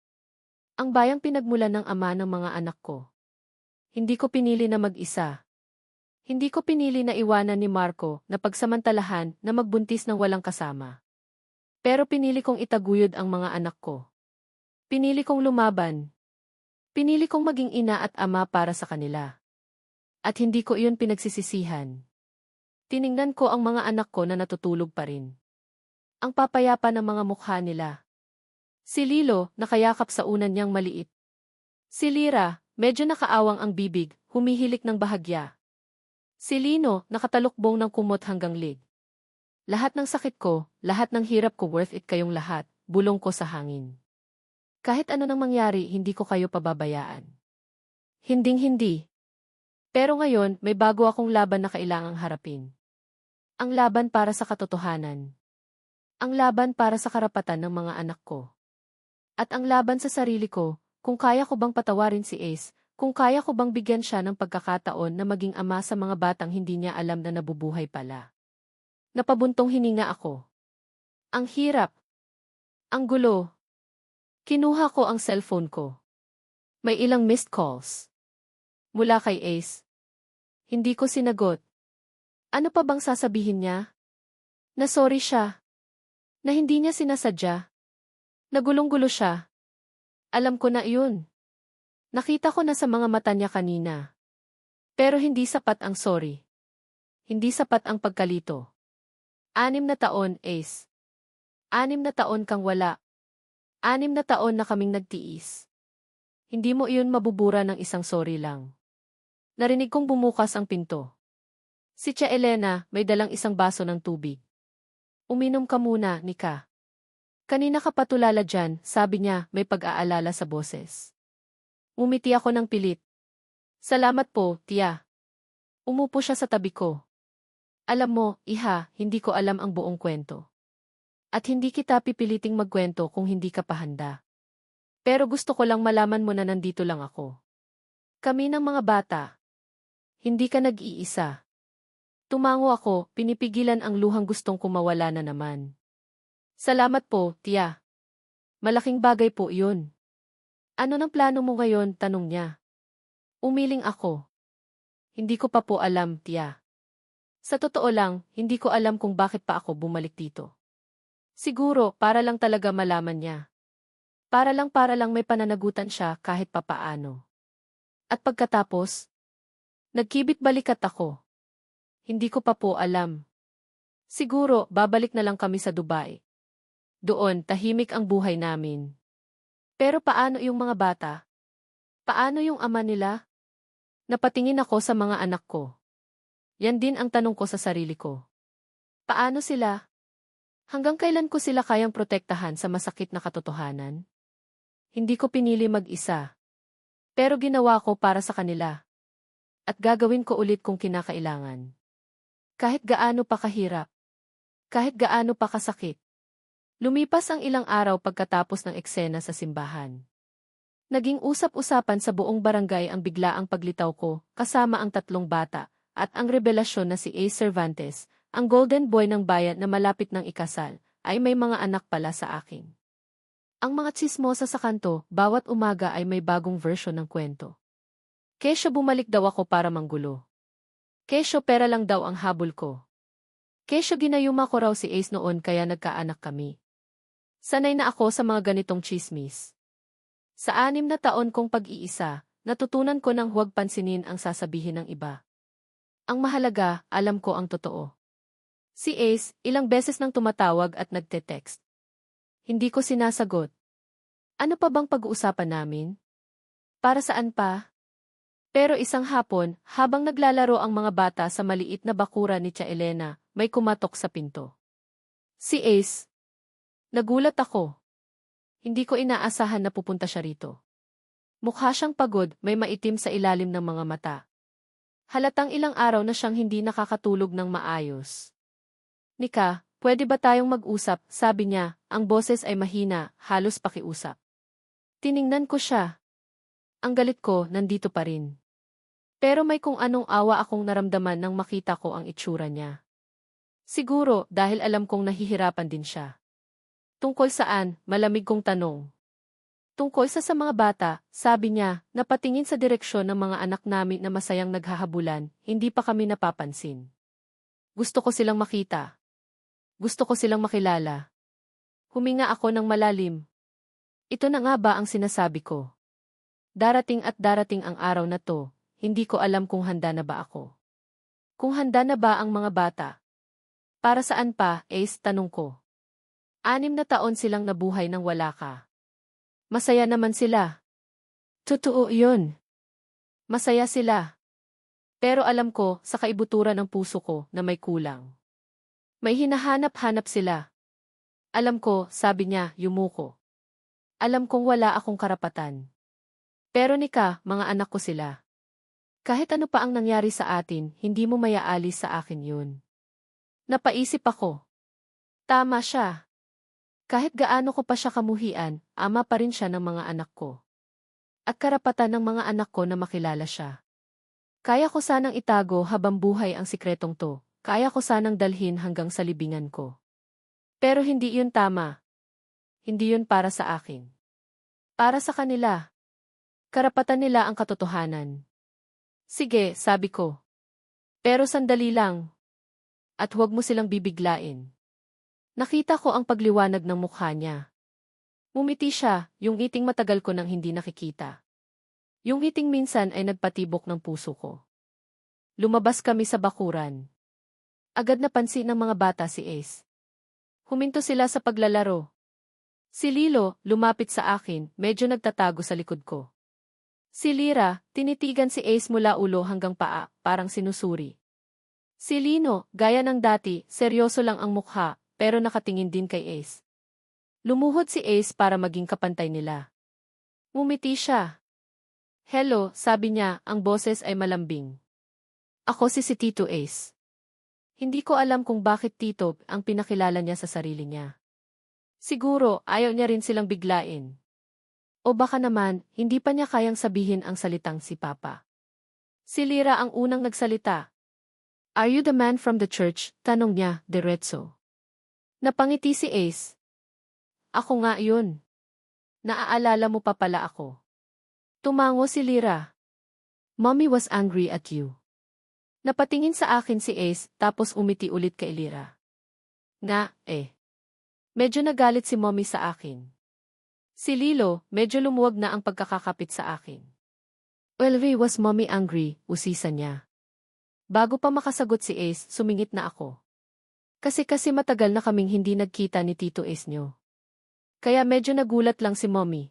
Ang bayang pinagmulan ng ama ng mga anak ko. Hindi ko pinili na mag-isa. Hindi ko pinili na iwanan ni Marco na pagsamantalahan na magbuntis ng walang kasama. Pero pinili kong itaguyod ang mga anak ko. Pinili kong lumaban. Pinili kong maging ina at ama para sa kanila. At hindi ko iyon pinagsisisihan. Tiningnan ko ang mga anak ko na natutulog pa rin. Ang papayapa ng mga mukha nila. Si Lilo, nakayakap sa unan niyang maliit. Si Lira, medyo nakaawang ang bibig, humihilik ng bahagya. Si Lino, nakatalukbong ng kumot hanggang lig. Lahat ng sakit ko, lahat ng hirap ko, worth it kayong lahat, bulong ko sa hangin. Kahit ano nang mangyari, hindi ko kayo pababayaan. Hinding-hindi. Pero ngayon, may bago akong laban na kailangang harapin. Ang laban para sa katotohanan. Ang laban para sa karapatan ng mga anak ko. At ang laban sa sarili ko, kung kaya ko bang patawarin si Ace, kung kaya ko bang bigyan siya ng pagkakataon na maging ama sa mga batang hindi niya alam na nabubuhay pala. Napabuntong hininga ako. Ang hirap. Ang gulo. Kinuha ko ang cellphone ko. May ilang missed calls. Mula kay Ace. Hindi ko sinagot. Ano pa bang sasabihin niya? Na sorry siya. Na hindi niya sinasadya. Nagulong-gulo siya. Alam ko na iyon. Nakita ko na sa mga mata niya kanina. Pero hindi sapat ang sorry. Hindi sapat ang pagkalito. 6 na taon, Ace. 6 na taon kang wala. 6 na taon na kaming nagtiis. Hindi mo iyon mabubura ng isang sorry lang. Narinig kong bumukas ang pinto. Si Tia Elena, may dalang isang baso ng tubig. Uminom ka muna, Nika. Kanina ka patulala dyan, sabi niya, may pag-aalala sa boses. Umiti ako ng pilit. Salamat po, Tia. Umupo siya sa tabi ko. Alam mo, Iha, hindi ko alam ang buong kwento. At hindi kita pipiliting magkwento kung hindi ka pa handa. Pero gusto ko lang malaman mo na nandito lang ako. Kami ng mga bata. Hindi ka nag-iisa. Tumango ako, pinipigilan ang luhang gustong kumawala na naman. Salamat po, Tia. Malaking bagay po iyon. Ano ng plano mo ngayon, tanong niya. Umiling ako. Hindi ko pa po alam, Tia. Sa totoo lang, hindi ko alam kung bakit pa ako bumalik dito. Siguro, para lang talaga malaman niya. Para lang may pananagutan siya kahit papaano. At pagkatapos, nagkibit balikat ako. Hindi ko pa po alam. Siguro, babalik na lang kami sa Dubai. Doon, tahimik ang buhay namin. Pero paano yung mga bata? Paano yung ama nila? Napatingin ako sa mga anak ko. Yan din ang tanong ko sa sarili ko. Paano sila? Hanggang kailan ko sila kayang protektahan sa masakit na katotohanan? Hindi ko pinili mag-isa. Pero ginawa ko para sa kanila. At gagawin ko ulit kung kinakailangan. Kahit gaano pa kahirap. Kahit gaano pa kasakit. Lumipas ang ilang araw pagkatapos ng eksena sa simbahan. Naging usap-usapan sa buong barangay ang biglaang paglitaw ko, kasama ang 3 bata, at ang revelasyon na si Ace Cervantes, ang golden boy ng bayan na malapit ng ikasal, ay may mga anak pala sa akin. Ang mga tsismosa sa kanto, bawat umaga ay may bagong version ng kwento. Kesyo bumalik daw ako para manggulo. Kesyo pera lang daw ang habol ko. Kesyo ginayuma ko raw si Ace noon kaya nagkaanak kami. Sanay na ako sa mga ganitong chismis. Sa 6 na taon kong pag-iisa, natutunan ko nang huwag pansinin ang sasabihin ng iba. Ang mahalaga, alam ko ang totoo. Si Ace, ilang beses nang tumatawag at nagte-text. Hindi ko sinasagot. Ano pa bang pag-uusapan namin? Para saan pa? Pero isang hapon, habang naglalaro ang mga bata sa maliit na bakura ni Tia Elena, may kumatok sa pinto. Si Ace. Nagulat ako. Hindi ko inaasahan na pupunta siya rito. Mukha siyang pagod, may maitim sa ilalim ng mga mata. Halatang ilang araw na siyang hindi nakakatulog ng maayos. Nika, pwede ba tayong mag-usap? Sabi niya, ang boses ay mahina, halos pakiusap. Tiningnan ko siya. Ang galit ko, nandito pa rin. Pero may kung anong awa akong naramdaman nang makita ko ang itsura niya. Siguro, dahil alam kong nahihirapan din siya. Tungkol saan, malamig kong tanong. Tungkol sa mga bata, sabi niya, napatingin sa direksyon ng mga anak namin na masayang naghahabulan, hindi pa kami napapansin. Gusto ko silang makita. Gusto ko silang makilala. Huminga ako ng malalim. Ito na nga ba ang sinasabi ko? Darating at darating ang araw na to, hindi ko alam kung handa na ba ako. Kung handa na ba ang mga bata? Para saan pa, Ace, tanong ko. 6 na taon silang nabuhay nang wala ka. Masaya naman sila. Totoo yun. Masaya sila. Pero alam ko, sa kaibuturan ng puso ko, na may kulang. May hinahanap-hanap sila. Alam ko, sabi niya, yumuko. Alam kong wala akong karapatan. Pero Nika, mga anak ko sila. Kahit ano pa ang nangyari sa atin, hindi mo mayaalis sa akin yun. Napaisip ako. Tama siya. Kahit gaano ko pa siya kamuhian, ama pa rin siya ng mga anak ko. At karapatan ng mga anak ko na makilala siya. Kaya ko sanang itago habang buhay ang sikretong to. Kaya ko sanang dalhin hanggang sa libingan ko. Pero hindi yun tama. Hindi yun para sa akin. Para sa kanila. Karapatan nila ang katotohanan. Sige, sabi ko. Pero sandali lang. At huwag mo silang bibiglain. Nakita ko ang pagliwanag ng mukha niya. Mumiti siya, yung ngiting matagal ko nang hindi nakikita. Yung ngiting minsan ay nagpatibok ng puso ko. Lumabas kami sa bakuran. Agad napansin ng mga bata si Ace. Huminto sila sa paglalaro. Si Lilo, lumapit sa akin, medyo nagtatago sa likod ko. Si Lyra, tinitigan si Ace mula ulo hanggang paa, parang sinusuri. Si Lino, gaya ng dati, seryoso lang ang mukha, pero nakatingin din kay Ace. Lumuhod si Ace para maging kapantay nila. Ngumiti siya. Hello, sabi niya, ang boses ay malambing. Ako si Tito Ace. Hindi ko alam kung bakit Tito ang pinakilala niya sa sarili niya. Siguro, ayaw niya rin silang biglain. O baka naman, hindi pa niya kayang sabihin ang salitang si Papa. Si Lyra ang unang nagsalita. Are you the man from the church? Tanong niya, diretso. Napangiti si Ace. Ako nga yun. Naaalala mo pa pala ako. Tumango si Lyra. Mommy was angry at you. Napatingin sa akin si Ace, tapos umiti ulit kay Lyra. Medyo nagalit si Mommy sa akin. Si Lilo, medyo lumuwag na ang pagkakakapit sa akin. Well, was Mommy angry, usisa niya. Bago pa makasagot si Ace, sumingit na ako. Kasi matagal na kaming hindi nagkita ni Tito Ace nyo. Kaya medyo nagulat lang si Mommy.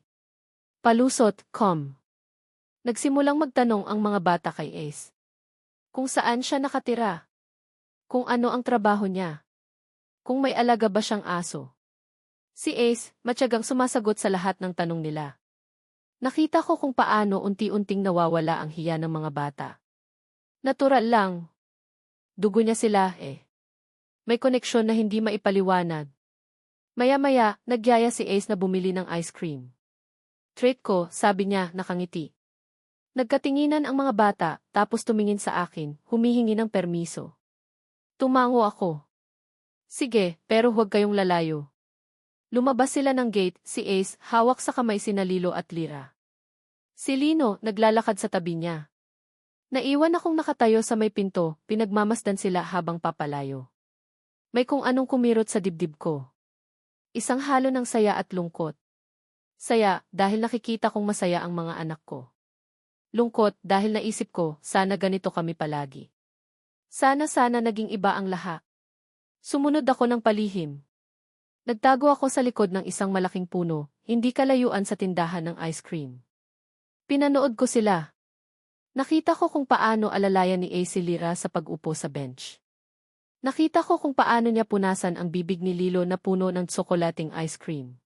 Palusot, Nagsimulang magtanong ang mga bata kay Ace. Kung saan siya nakatira. Kung ano ang trabaho niya. Kung may alaga ba siyang aso. Si Ace, matyagang sumasagot sa lahat ng tanong nila. Nakita ko kung paano unti-unting nawawala ang hiya ng mga bata. Natural lang. Dugo niya sila May koneksyon na hindi maipaliwanag. Maya-maya, nagyaya si Ace na bumili ng ice cream. Treat ko, sabi niya, nakangiti. Nagkatinginan ang mga bata, tapos tumingin sa akin, humihingi ng permiso. Tumango ako. Sige, pero huwag kayong lalayo. Lumabas sila ng gate, si Ace, hawak sa kamay sina Lilo at Lyra. Si Lino, naglalakad sa tabi niya. Naiwan akong nakatayo sa may pinto, pinagmamasdan sila habang papalayo. May kung anong kumirot sa dibdib ko. Isang halo ng saya at lungkot. Saya, dahil nakikita kong masaya ang mga anak ko. Lungkot, dahil naisip ko, sana ganito kami palagi. Sana naging iba ang lahat. Sumunod ako ng palihim. Nagtago ako sa likod ng isang malaking puno, hindi kalayuan sa tindahan ng ice cream. Pinanood ko sila. Nakita ko kung paano alalayan ni Ace si Lyra sa pag-upo sa bench. Nakita ko kung paano niya punasan ang bibig ni Lilo na puno ng tsokolating ice cream.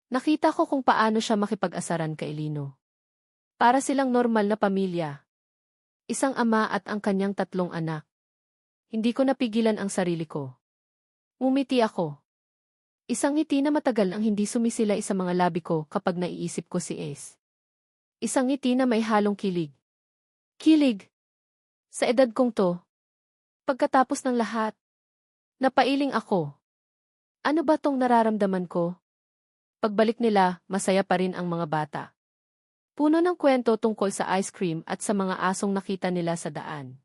Nakita ko kung paano siya makipag-asaran kay Lino. Para silang normal na pamilya. Isang ama at ang kanyang 3 anak. Hindi ko napigilan ang sarili ko. Ngumiti ako. Isang ngiti na matagal ang hindi sumisilay sa mga labi ko kapag naiisip ko si Ace. Isang ngiti na may halong kilig. Kilig! Sa edad kong to. Pagkatapos ng lahat, napailing ako. Ano ba tong nararamdaman ko? Pagbalik nila, masaya pa rin ang mga bata. Puno ng kwento tungkol sa ice cream at sa mga asong nakita nila sa daan.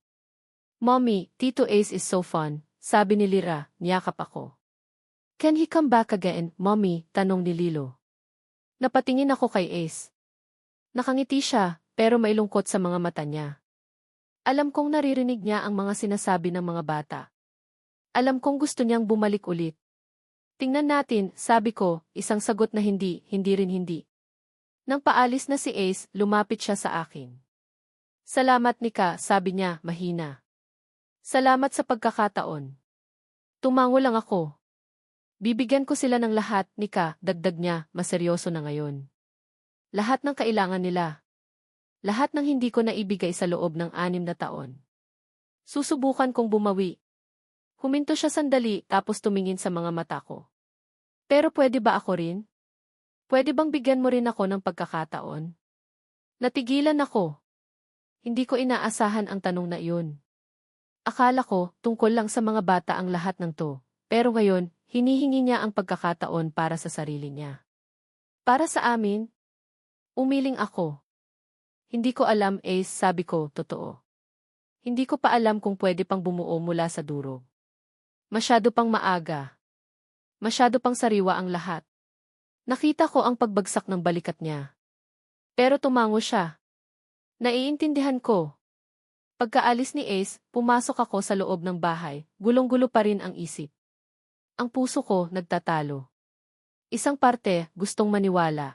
Mommy, Tito Ace is so fun, sabi ni Lyra, niyakap ako. Can he come back again, Mommy? Tanong ni Lilo. Napatingin ako kay Ace. Nakangiti siya, pero may lungkot sa mga mata niya. Alam kong naririnig niya ang mga sinasabi ng mga bata. Alam kong gusto niyang bumalik ulit. Tingnan natin, sabi ko, isang sagot na hindi rin hindi. Nang paalis na si Ace, lumapit siya sa akin. Salamat Nika, sabi niya, mahina. Salamat sa pagkakataon. Tumango lang ako. Bibigyan ko sila ng lahat, Nika, dagdag niya, maseryoso na ngayon. Lahat ng kailangan nila. Lahat ng hindi ko naibigay sa loob ng 6 na taon. Susubukan kong bumawi. Huminto siya sandali tapos tumingin sa mga mata ko. Pero pwede ba ako rin? Pwede bang bigyan mo rin ako ng pagkakataon? Natigilan ako. Hindi ko inaasahan ang tanong na iyon. Akala ko, tungkol lang sa mga bata ang lahat ng to. Pero ngayon, hinihingi niya ang pagkakataon para sa sarili niya. Para sa amin? Umiling ako. Hindi ko alam, Ace, sabi ko, totoo. Hindi ko pa alam kung pwede pang bumuo mula sa durog. Masyado pang maaga. Masyado pang sariwa ang lahat. Nakita ko ang pagbagsak ng balikat niya. Pero tumango siya. Naiintindihan ko. Pagkaalis ni Ace, pumasok ako sa loob ng bahay, gulong-gulo pa rin ang isip. Ang puso ko nagtatalo. Isang parte, gustong maniwala.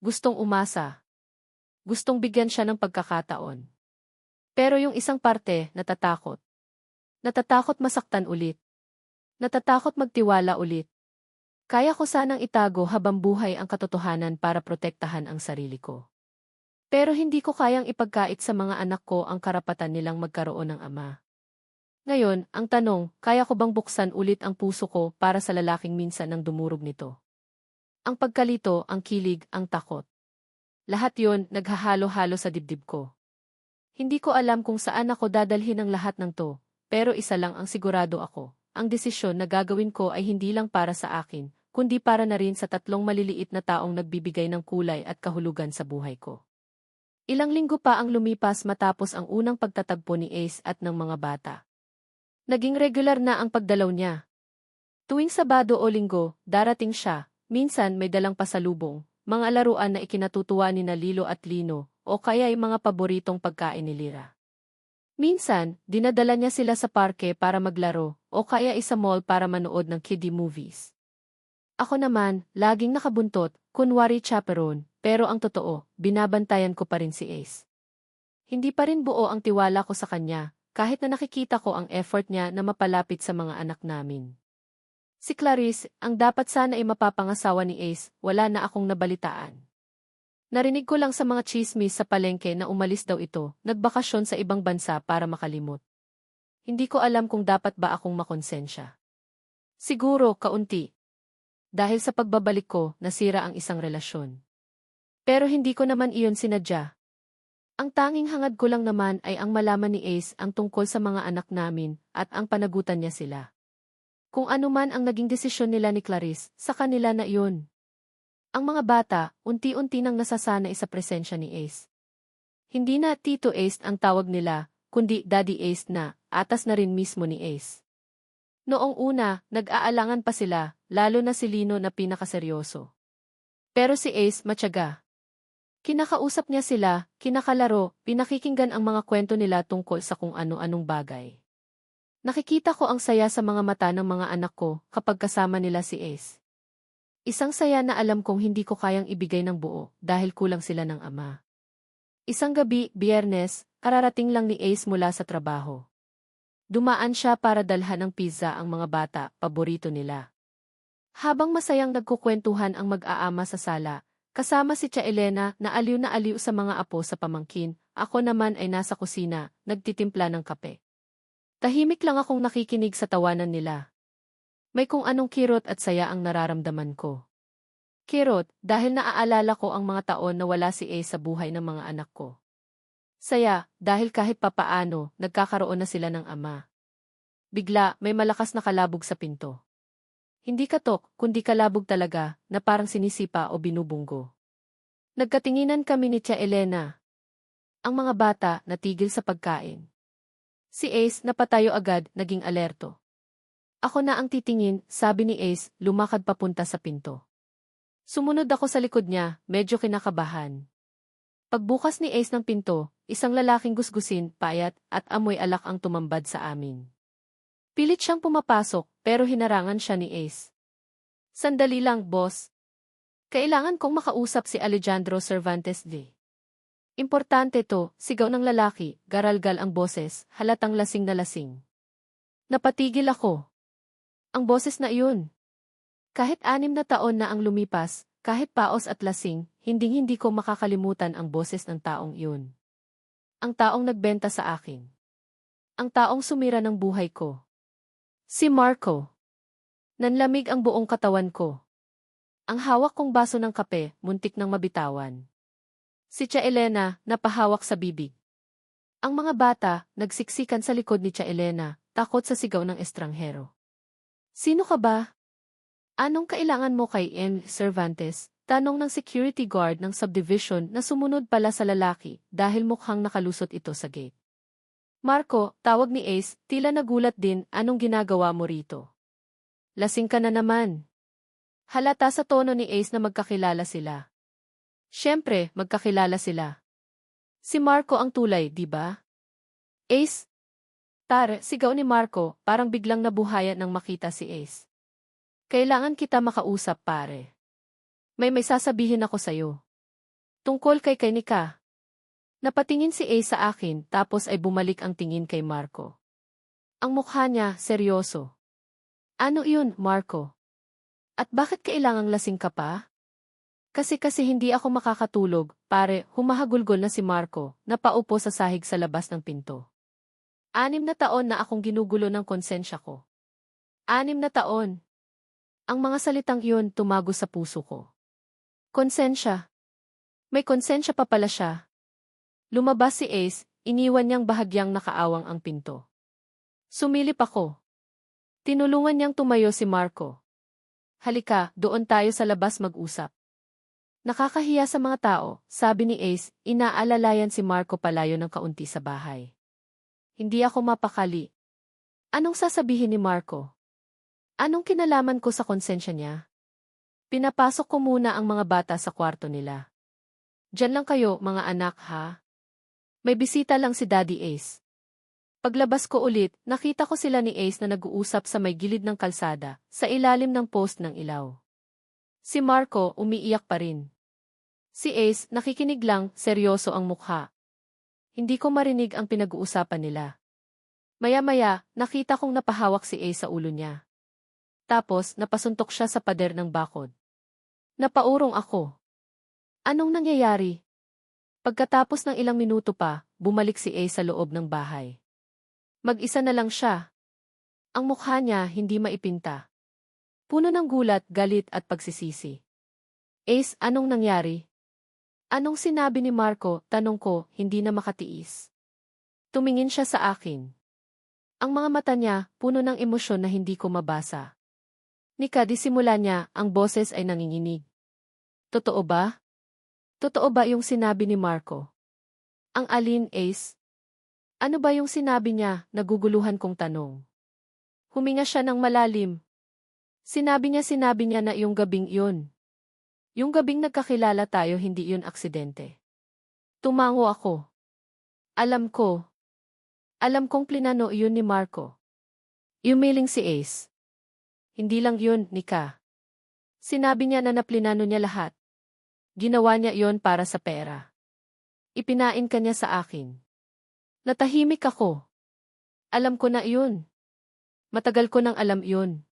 Gustong umasa. Gustong bigyan siya ng pagkakataon. Pero yung isang parte, natatakot. Natatakot masaktan ulit. Natatakot magtiwala ulit. Kaya ko sanang itago habang buhay ang katotohanan para protektahan ang sarili ko. Pero hindi ko kayang ipagkait sa mga anak ko ang karapatan nilang magkaroon ng ama. Ngayon, ang tanong, kaya ko bang buksan ulit ang puso ko para sa lalaking minsan nang dumurog nito? Ang pagkalito, ang kilig, ang takot. Lahat yon naghahalo-halo sa dibdib ko. Hindi ko alam kung saan ako dadalhin ang lahat ng to, pero isa lang ang sigurado ako. Ang desisyon na gagawin ko ay hindi lang para sa akin, kundi para na rin sa 3 maliliit na taong nagbibigay ng kulay at kahulugan sa buhay ko. Ilang linggo pa ang lumipas matapos ang unang pagtatagpo ni Ace at ng mga bata. Naging regular na ang pagdalaw niya. Tuwing Sabado o Linggo, darating siya, minsan may dalang pasalubong, mga laruan na ikinatutuwa ni na Lilo at Lino, o kaya ay mga paboritong pagkain ni Lyra. Minsan, dinadala niya sila sa parke para maglaro, o kaya isa mall para manood ng kiddie movies. Ako naman, laging nakabuntot, kunwari chaperone, pero ang totoo, binabantayan ko pa rin si Ace. Hindi pa rin buo ang tiwala ko sa kanya, kahit na nakikita ko ang effort niya na mapalapit sa mga anak namin. Si Clarice, ang dapat sana ay mapapangasawa ni Ace, wala na akong nabalitaan. Narinig ko lang sa mga chismis sa palengke na umalis daw ito, nagbakasyon sa ibang bansa para makalimot. Hindi ko alam kung dapat ba akong makonsensya. Siguro, kaunti. Dahil sa pagbabalik ko, nasira ang isang relasyon. Pero hindi ko naman iyon sinadya. Ang tanging hangad ko lang naman ay ang malaman ni Ace ang tungkol sa mga anak namin at ang panagutan niya sila. Kung ano man ang naging desisyon nila ni Clarice, sa kanila na iyon. Ang mga bata, unti-unti nang nasasanay sa presensya ni Ace. Hindi na Tito Ace ang tawag nila, kundi Daddy Ace na, atas na rin mismo ni Ace. Noong una, nag-aalangan pa sila, lalo na si Lino na pinakaseryoso. Pero si Ace matyaga. Kinakausap niya sila, kinakalaro, pinakikinggan ang mga kwento nila tungkol sa kung ano-anong bagay. Nakikita ko ang saya sa mga mata ng mga anak ko kapag kasama nila si Ace. Isang saya na alam kong hindi ko kayang ibigay ng buo dahil kulang sila ng ama. Isang gabi, Biyernes, kararating lang ni Ace mula sa trabaho. Dumaan siya para dalhan ng pizza ang mga bata, paborito nila. Habang masayang nagkukwentuhan ang mag-aama sa sala, kasama si Tia Elena na aliw sa mga apo sa pamangkin, ako naman ay nasa kusina, nagtitimpla ng kape. Tahimik lang akong nakikinig sa tawanan nila. May kung anong kirot at saya ang nararamdaman ko. Kirot, dahil naaalala ko ang mga taon na wala si Ace sa buhay ng mga anak ko. Saya, dahil kahit papaano, nagkakaroon na sila ng ama. Bigla, may malakas na kalabog sa pinto. Hindi katok, kundi kalabog talaga, na parang sinisipa o binubunggo. Nagkatinginan kami ni Tia Elena. Ang mga bata, natigil sa pagkain. Si Ace, napatayo agad, naging alerto. Ako na ang titingin, sabi ni Ace, lumakad papunta sa pinto. Sumunod ako sa likod niya, medyo kinakabahan. Pagbukas ni Ace ng pinto, isang lalaking gusgusin, payat, at amoy alak ang tumambad sa amin. Pilit siyang pumapasok, pero hinarangan siya ni Ace. Sandali lang, boss. Kailangan kong makausap si Alejandro Cervantes D. Importante to, sigaw ng lalaki, garalgal ang boses, halatang lasing na lasing. Napatigil ako. Ang boses na iyon. Kahit 6 na taon na ang lumipas, kahit paos at lasing, hinding-hindi ko makakalimutan ang boses ng taong iyon. Ang taong nagbenta sa akin. Ang taong sumira ng buhay ko. Si Marco. Nanlamig ang buong katawan ko. Ang hawak kong baso ng kape, muntik nang mabitawan. Si Tia Elena, napahawak sa bibig. Ang mga bata, nagsiksikan sa likod ni Tia Elena, takot sa sigaw ng estranghero. Sino ka ba? Anong kailangan mo kay M. Cervantes? Tanong ng security guard ng subdivision na sumunod pala sa lalaki dahil mukhang nakalusot ito sa gate. Marco, tawag ni Ace, tila nagulat din, anong ginagawa mo rito? Lasing ka na naman. Halata sa tono ni Ace na magkakilala sila. Siyempre, magkakilala sila. Si Marco ang tulay, di ba? Ace? Tar, sigaw ni Marco, parang biglang nabuhayan nang makita si Ace. Kailangan kita makausap, pare. May sasabihin ako sa'yo. Tungkol kay Nika. Napatingin si Ace sa akin, tapos ay bumalik ang tingin kay Marco. Ang mukha niya, seryoso. Ano iyon, Marco? At bakit kailangang lasing ka pa? Kasi hindi ako makakatulog, pare, humahagulgol na si Marco, napaupo sa sahig sa labas ng pinto. 6 na taon na akong ginugulo ng konsensya ko. 6 na taon. Ang mga salitang iyon tumago sa puso ko. Konsensya. May konsensya pa pala siya. Lumabas si Ace, iniwan niyang bahagyang nakaawang ang pinto. Sumilip ako. Tinulungan niyang tumayo si Marco. Halika, doon tayo sa labas mag-usap. Nakakahiya sa mga tao, sabi ni Ace, inaalalayan si Marco palayo ng kaunti sa bahay. Hindi ako mapakali. Anong sasabihin ni Marco? Anong kinalaman ko sa konsensya niya? Pinapasok ko muna ang mga bata sa kwarto nila. Diyan lang kayo, mga anak, ha? May bisita lang si Daddy Ace. Paglabas ko ulit, nakita ko sila ni Ace na nag-uusap sa may gilid ng kalsada, sa ilalim ng post ng ilaw. Si Marco, umiiyak pa rin. Si Ace, nakikinig lang, seryoso ang mukha. Hindi ko marinig ang pinag-uusapan nila. Maya-maya, nakita kong napahawak si Ace sa ulo niya. Tapos, napasuntok siya sa pader ng bakod. Napaurong ako. Anong nangyayari? Pagkatapos ng ilang minuto pa, bumalik si Ace sa loob ng bahay. Mag-isa na lang siya. Ang mukha niya hindi maipinta. Puno ng gulat, galit at pagsisisi. Ace, anong nangyari? Anong sinabi ni Marco? Tanong ko, hindi na makatiis. Tumingin siya sa akin. Ang mga mata niya, puno ng emosyon na hindi ko mabasa. Nika, di simula niya, ang boses ay nanginginig. Totoo ba? Totoo ba yung sinabi ni Marco? Ang alin, Ace? Ano ba yung sinabi niya? Naguguluhan kong tanong. Huminga siya ng malalim. Sinabi niya na yung gabing yun. Yung gabing nagkakilala tayo, hindi yun aksidente. Tumango ako. Alam ko. Alam kong plinano yun ni Marco. Yumiling si Ace. Hindi lang yun, Nika. Sinabi niya na naplinano niya lahat. Ginawa niya yun para sa pera. Ipinain ka niya sa akin. Natahimik ako. Alam ko na yun. Matagal ko nang alam yun.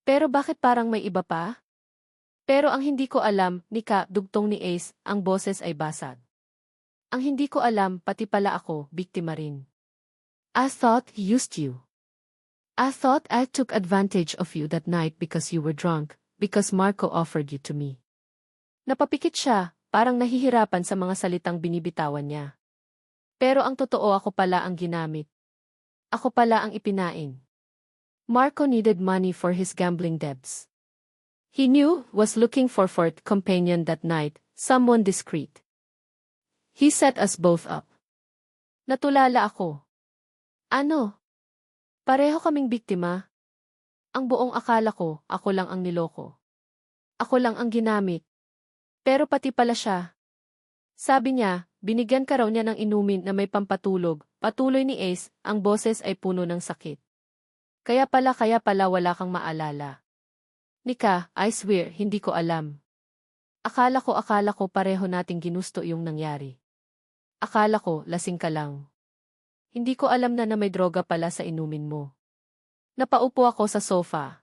Pero bakit parang may iba pa? Pero ang hindi ko alam, Nika, dugtong ni Ace, ang boses ay basag. Ang hindi ko alam, pati pala ako, biktima rin. I thought he used you. I thought I took advantage of you that night because you were drunk, because Marco offered you to me. Napapikit siya, parang nahihirapan sa mga salitang binibitawan niya. Pero ang totoo, ako pala ang ginamit. Ako pala ang ipinain. Marco needed money for his gambling debts. He knew was looking for fourth companion that night, someone discreet. He set us both up. Natulala ako. Ano? Pareho kaming biktima? Ang buong akala ko, ako lang ang niloko. Ako lang ang ginamit. Pero pati pala siya. Sabi niya, binigyan ka raw niya ng inumin na may pampatulog, patuloy ni Ace, ang boses ay puno ng sakit. Kaya pala wala kang maalala. Nika, I swear, hindi ko alam. Akala ko pareho nating ginusto yung nangyari. Akala ko, lasing ka lang. Hindi ko alam na may droga pala sa inumin mo. Napaupo ako sa sofa.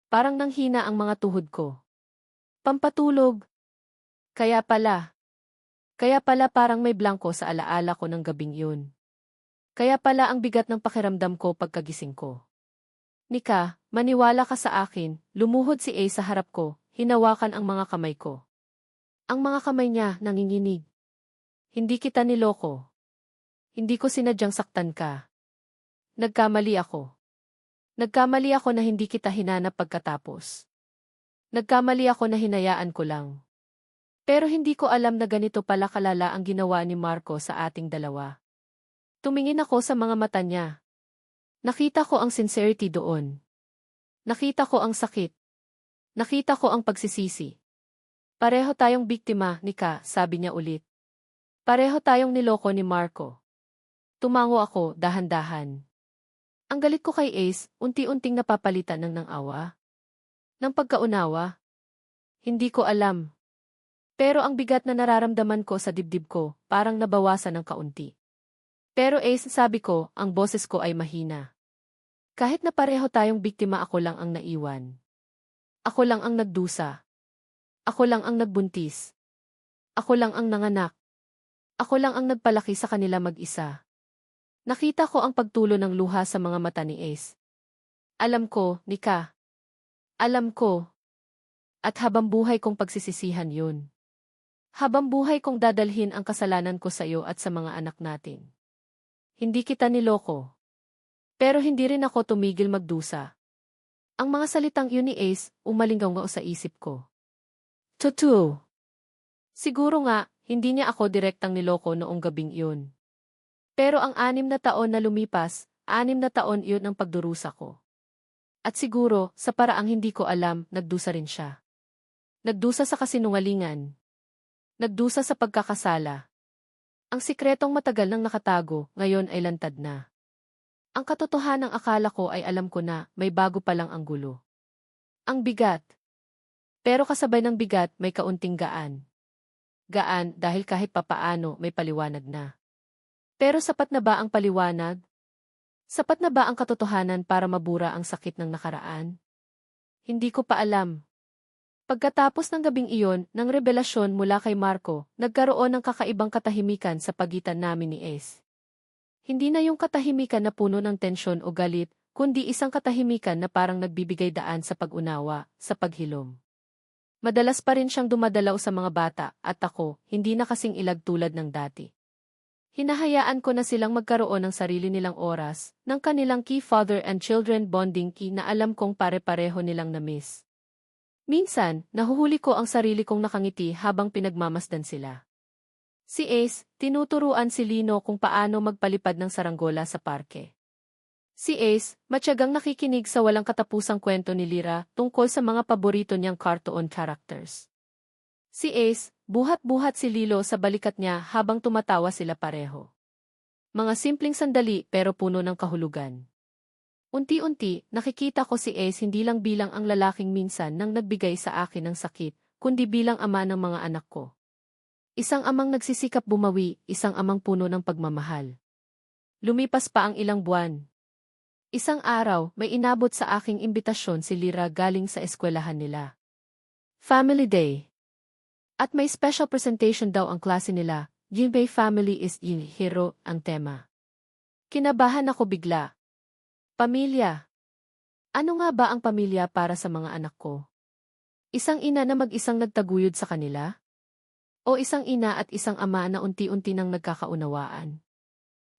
Parang nanghina ang mga tuhod ko. Pampatulog. Kaya pala parang may blanko sa alaala ko ng gabing yun. Kaya pala ang bigat ng pakiramdam ko pagkagising ko. Nika, maniwala ka sa akin, lumuhod si Ace sa harap ko, hinawakan ang mga kamay ko. Ang mga kamay niya nanginginig. Hindi kita niloko. Hindi ko sinadyang saktan ka. Nagkamali ako. Nagkamali ako na hindi kita hinanap pagkatapos. Nagkamali ako na hinayaan ko lang. Pero hindi ko alam na ganito pala kalala ang ginawa ni Marco sa ating dalawa. Tumingin ako sa mga mata niya. Nakita ko ang sincerity doon. Nakita ko ang sakit. Nakita ko ang pagsisisi. Pareho tayong biktima, Nika, sabi niya ulit. Pareho tayong niloko ni Marco. Tumango ako, dahan-dahan. Ang galit ko kay Ace, unti-unting napapalitan ng awa. Ng pagkaunawa. Hindi ko alam. Pero ang bigat na nararamdaman ko sa dibdib ko, parang nabawasan ng kaunti. Pero Ace, sabi ko, ang boses ko ay mahina. Kahit na pareho tayong biktima, ako lang ang naiwan. Ako lang ang nagdusa. Ako lang ang nagbuntis. Ako lang ang nanganak. Ako lang ang nagpalaki sa kanila mag-isa. Nakita ko ang pagtulo ng luha sa mga mata ni Ace. Alam ko, Nika. Alam ko. At habang buhay kong pagsisisihan yun. Habang buhay kong dadalhin ang kasalanan ko sa iyo at sa mga anak natin. Hindi kita niloko. Pero hindi rin ako tumigil magdusa. Ang mga salitang yun ni Ace, umalingaw sa isip ko. Totoo. Siguro nga, hindi niya ako direktang niloko noong gabing yun. Pero ang 6 na taon na lumipas, 6 na taon yun ang pagdurusa ko. At siguro, sa paraang hindi ko alam, nagdusa rin siya. Nagdusa sa kasinungalingan. Nagdusa sa pagkakasala. Ang sikretong matagal nang nakatago, ngayon ay lantad na. Ang katotohanang akala ko ay alam ko na, may bago pa lang ang gulo. Ang bigat. Pero kasabay ng bigat may kaunting gaan. Gaan dahil kahit papaano may paliwanag na. Pero sapat na ba ang paliwanag? Sapat na ba ang katotohanan para mabura ang sakit ng nakaraan? Hindi ko pa alam. Pagkatapos ng gabing iyon, ng revelasyon mula kay Marco, nagkaroon ng kakaibang katahimikan sa pagitan namin ni Ace. Hindi na yung katahimikan na puno ng tensyon o galit, kundi isang katahimikan na parang nagbibigay daan sa pag-unawa, sa paghilom. Madalas pa rin siyang dumadalaw sa mga bata, at ako, hindi na kasing ilag tulad ng dati. Hinahayaan ko na silang magkaroon ng sarili nilang oras, ng kanilang key father and children bonding key na alam kong pare-pareho nilang na-miss. Minsan, nahuhuli ko ang sarili kong nakangiti habang pinagmamasdan sila. Si Ace, tinuturuan si Lino kung paano magpalipad ng saranggola sa parke. Si Ace, matyagang nakikinig sa walang katapusang kwento ni Lyra tungkol sa mga paborito niyang cartoon characters. Si Ace, buhat-buhat si Lilo sa balikat niya habang tumatawa sila pareho. Mga simpleng sandali pero puno ng kahulugan. Unti-unti, nakikita ko si Ace hindi lang bilang ang lalaking minsan nang nagbigay sa akin ng sakit, kundi bilang ama ng mga anak ko. Isang amang nagsisikap bumawi, isang amang puno ng pagmamahal. Lumipas pa ang ilang buwan. Isang araw, may inabot sa aking imbitasyon si Lyra galing sa eskwelahan nila. Family Day. At may special presentation daw ang klase nila, Jinbei Family is in Hero ang tema. Kinabahan ako bigla. Pamilya. Ano nga ba ang pamilya para sa mga anak ko? Isang ina na mag-isang nagtaguyod sa kanila? O isang ina at isang ama na unti-unti nang nagkakaunawaan?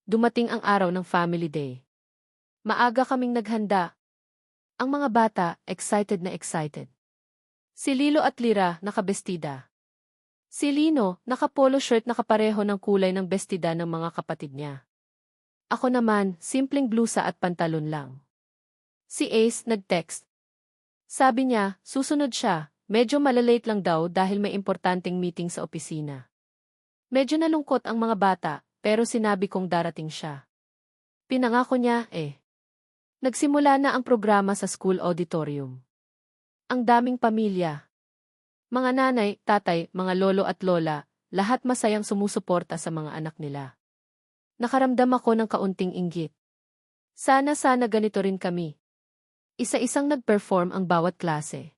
Dumating ang araw ng Family Day. Maaga kaming naghanda. Ang mga bata, excited na excited. Si Lilo at Lyra, nakabestida. Si Lino, naka-polo shirt na kapareho ng kulay ng bestida ng mga kapatid niya. Ako naman, simpleng blusa at pantalon lang. Si Ace nag-text. Sabi niya, susunod siya, medyo malalate lang daw dahil may importanteng meeting sa opisina. Medyo nalungkot ang mga bata, pero sinabi kong darating siya. Pinangako niya, Nagsimula na ang programa sa school auditorium. Ang daming pamilya. Mga nanay, tatay, mga lolo at lola, lahat masayang sumusuporta sa mga anak nila. Nakaramdam ako ng kaunting inggit. Sana ganito rin kami. Isa-isang nag-perform ang bawat klase.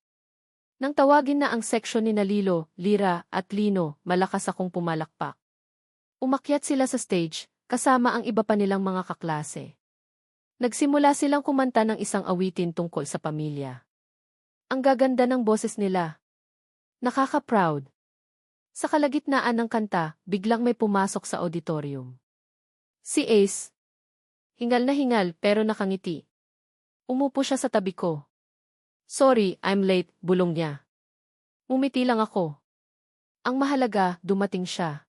Nang tawagin na ang seksyon ni Lilo, Lyra, at Lino, malakas akong pumalakpak. Umakyat sila sa stage, kasama ang iba pa nilang mga kaklase. Nagsimula silang kumanta ng isang awitin tungkol sa pamilya. Ang gaganda ng boses nila. Nakaka-proud. Sa kalagitnaan ng kanta, biglang may pumasok sa auditorium. Si Ace. Hingal na hingal pero nakangiti. Umupo siya sa tabi ko. Sorry, I'm late, bulong niya. Umiti lang ako. Ang mahalaga, dumating siya.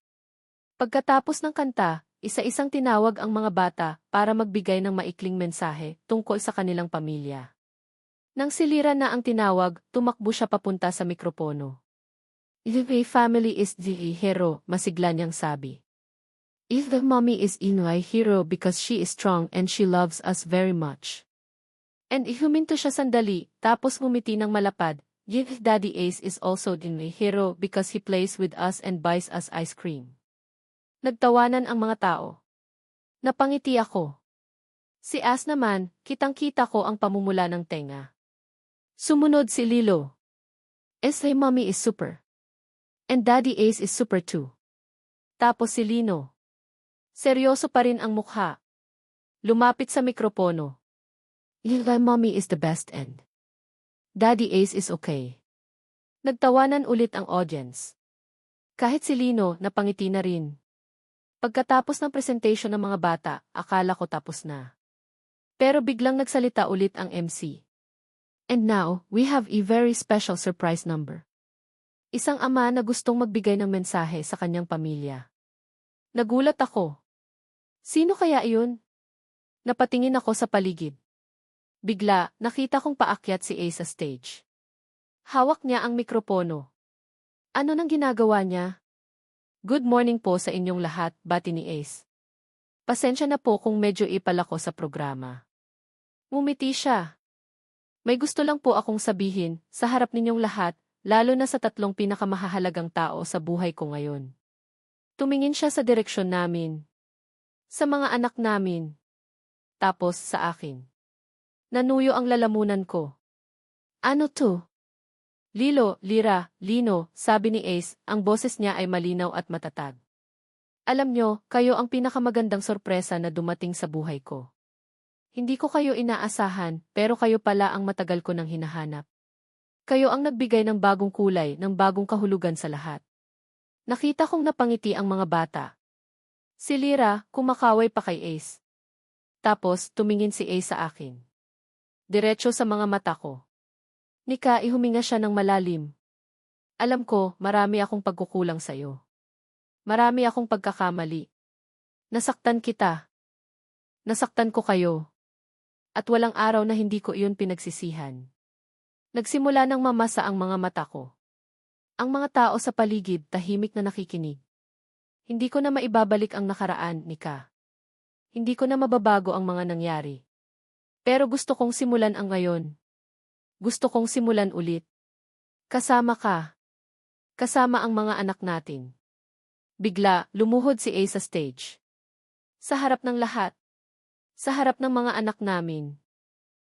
Pagkatapos ng kanta, isa-isang tinawag ang mga bata para magbigay ng maikling mensahe tungkol sa kanilang pamilya. Nang si Lyra na ang tinawag, tumakbo siya papunta sa mikropono. If a family is the hero, masigla niyang sabi. If the mommy is my hero because she is strong and she loves us very much. And huminto siya sandali, tapos ngumiti ng malapad. If Daddy Ace is also the hero because he plays with us and buys us ice cream. Nagtawanan ang mga tao. Napangiti ako. Si Ace naman, kitang-kita ko ang pamumula ng tenga. Sumunod si Lilo. My mommy is super. And Daddy Ace is super too. Tapos si Lino. Seryoso pa rin ang mukha. Lumapit sa mikropono. My mommy is the best and Daddy Ace is okay. Nagtawanan ulit ang audience. Kahit si Lino, napangiti na rin. Pagkatapos ng presentation ng mga bata, akala ko tapos na. Pero biglang nagsalita ulit ang MC. And now, we have a very special surprise number. Isang ama na gustong magbigay ng mensahe sa kanyang pamilya. Nagulat ako. Sino kaya iyon? Napatingin ako sa paligid. Bigla, nakita kong paakyat si Ace sa stage. Hawak niya ang mikropono. Ano nang ginagawa niya? Good morning po sa inyong lahat, bati ni Ace. Pasensya na po kung medyo ipal ako sa programa. Ngumiti siya. May gusto lang po akong sabihin, sa harap ninyong lahat, lalo na sa tatlong pinakamahalagang tao sa buhay ko ngayon. Tumingin siya sa direksyon namin. Sa mga anak namin. Tapos sa akin. Nanuyo ang lalamunan ko. Ano to? Lilo, Lira, Lino, sabi ni Ace, ang boses niya ay malinaw at matatag. Alam nyo, kayo ang pinakamagandang sorpresa na dumating sa buhay ko. Hindi ko kayo inaasahan, pero kayo pala ang matagal ko nang hinahanap. Kayo ang nagbigay ng bagong kulay, ng bagong kahulugan sa lahat. Nakita kong napangiti ang mga bata. Si Lira, kumakaway pa kay Ace. Tapos, tumingin si Ace sa akin. Diretso sa mga mata ko. Nika, ihuminga siya ng malalim. Alam ko, marami akong pagkukulang sa'yo. Marami akong pagkakamali. Nasaktan kita. Nasaktan ko kayo. At walang araw na hindi ko iyon pinagsisihan. Nagsimula ng mamasa ang mga mata ko. Ang mga tao sa paligid tahimik na nakikinig. Hindi ko na maibabalik ang nakaraan, Nika. Hindi ko na mababago ang mga nangyari. Pero gusto kong simulan ang ngayon. Gusto kong simulan ulit. Kasama ka. Kasama ang mga anak natin. Bigla, lumuhod si Ace sa stage. Sa harap ng lahat. Sa harap ng mga anak namin.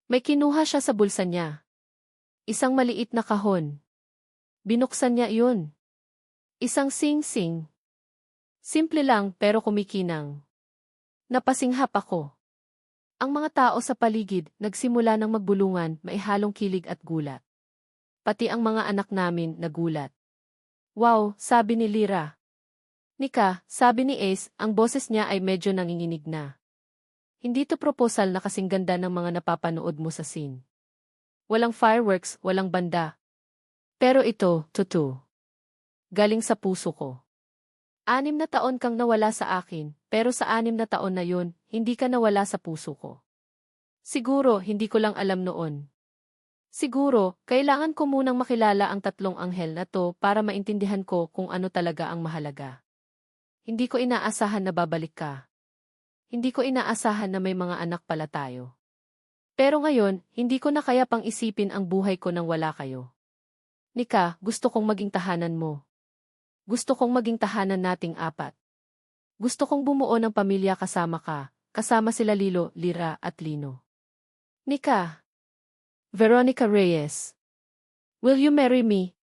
May kinuha siya sa bulsa niya. Isang maliit na kahon. Binuksan niya iyon. Isang sing-sing. Simple lang pero kumikinang. Napasinghap ako. Ang mga tao sa paligid nagsimula ng magbulungan, maihalong kilig at gulat. Pati ang mga anak namin nagulat. Wow, sabi ni Lira. Nika, sabi ni Ace, ang boses niya ay medyo nanginginig na. Hindi to proposal na kasing ganda ng mga napapanood mo sa scene. Walang fireworks, walang banda. Pero ito, totoo. Galing sa puso ko. 6 na taon kang nawala sa akin, pero sa 6 na taon na yun, hindi ka nawala sa puso ko. Siguro, hindi ko lang alam noon. Siguro, kailangan ko munang makilala ang tatlong anghel na to para maintindihan ko kung ano talaga ang mahalaga. Hindi ko inaasahan na babalik ka. Hindi ko inaasahan na may mga anak pala tayo. Pero ngayon, hindi ko na kaya pang isipin ang buhay ko nang wala kayo. Nika, gusto kong maging tahanan mo. Gusto kong maging tahanan nating 4. Gusto kong bumuo ng pamilya kasama ka, kasama sila Lilo, Lira at Lino. Nika. Veronica Reyes. Will you marry me?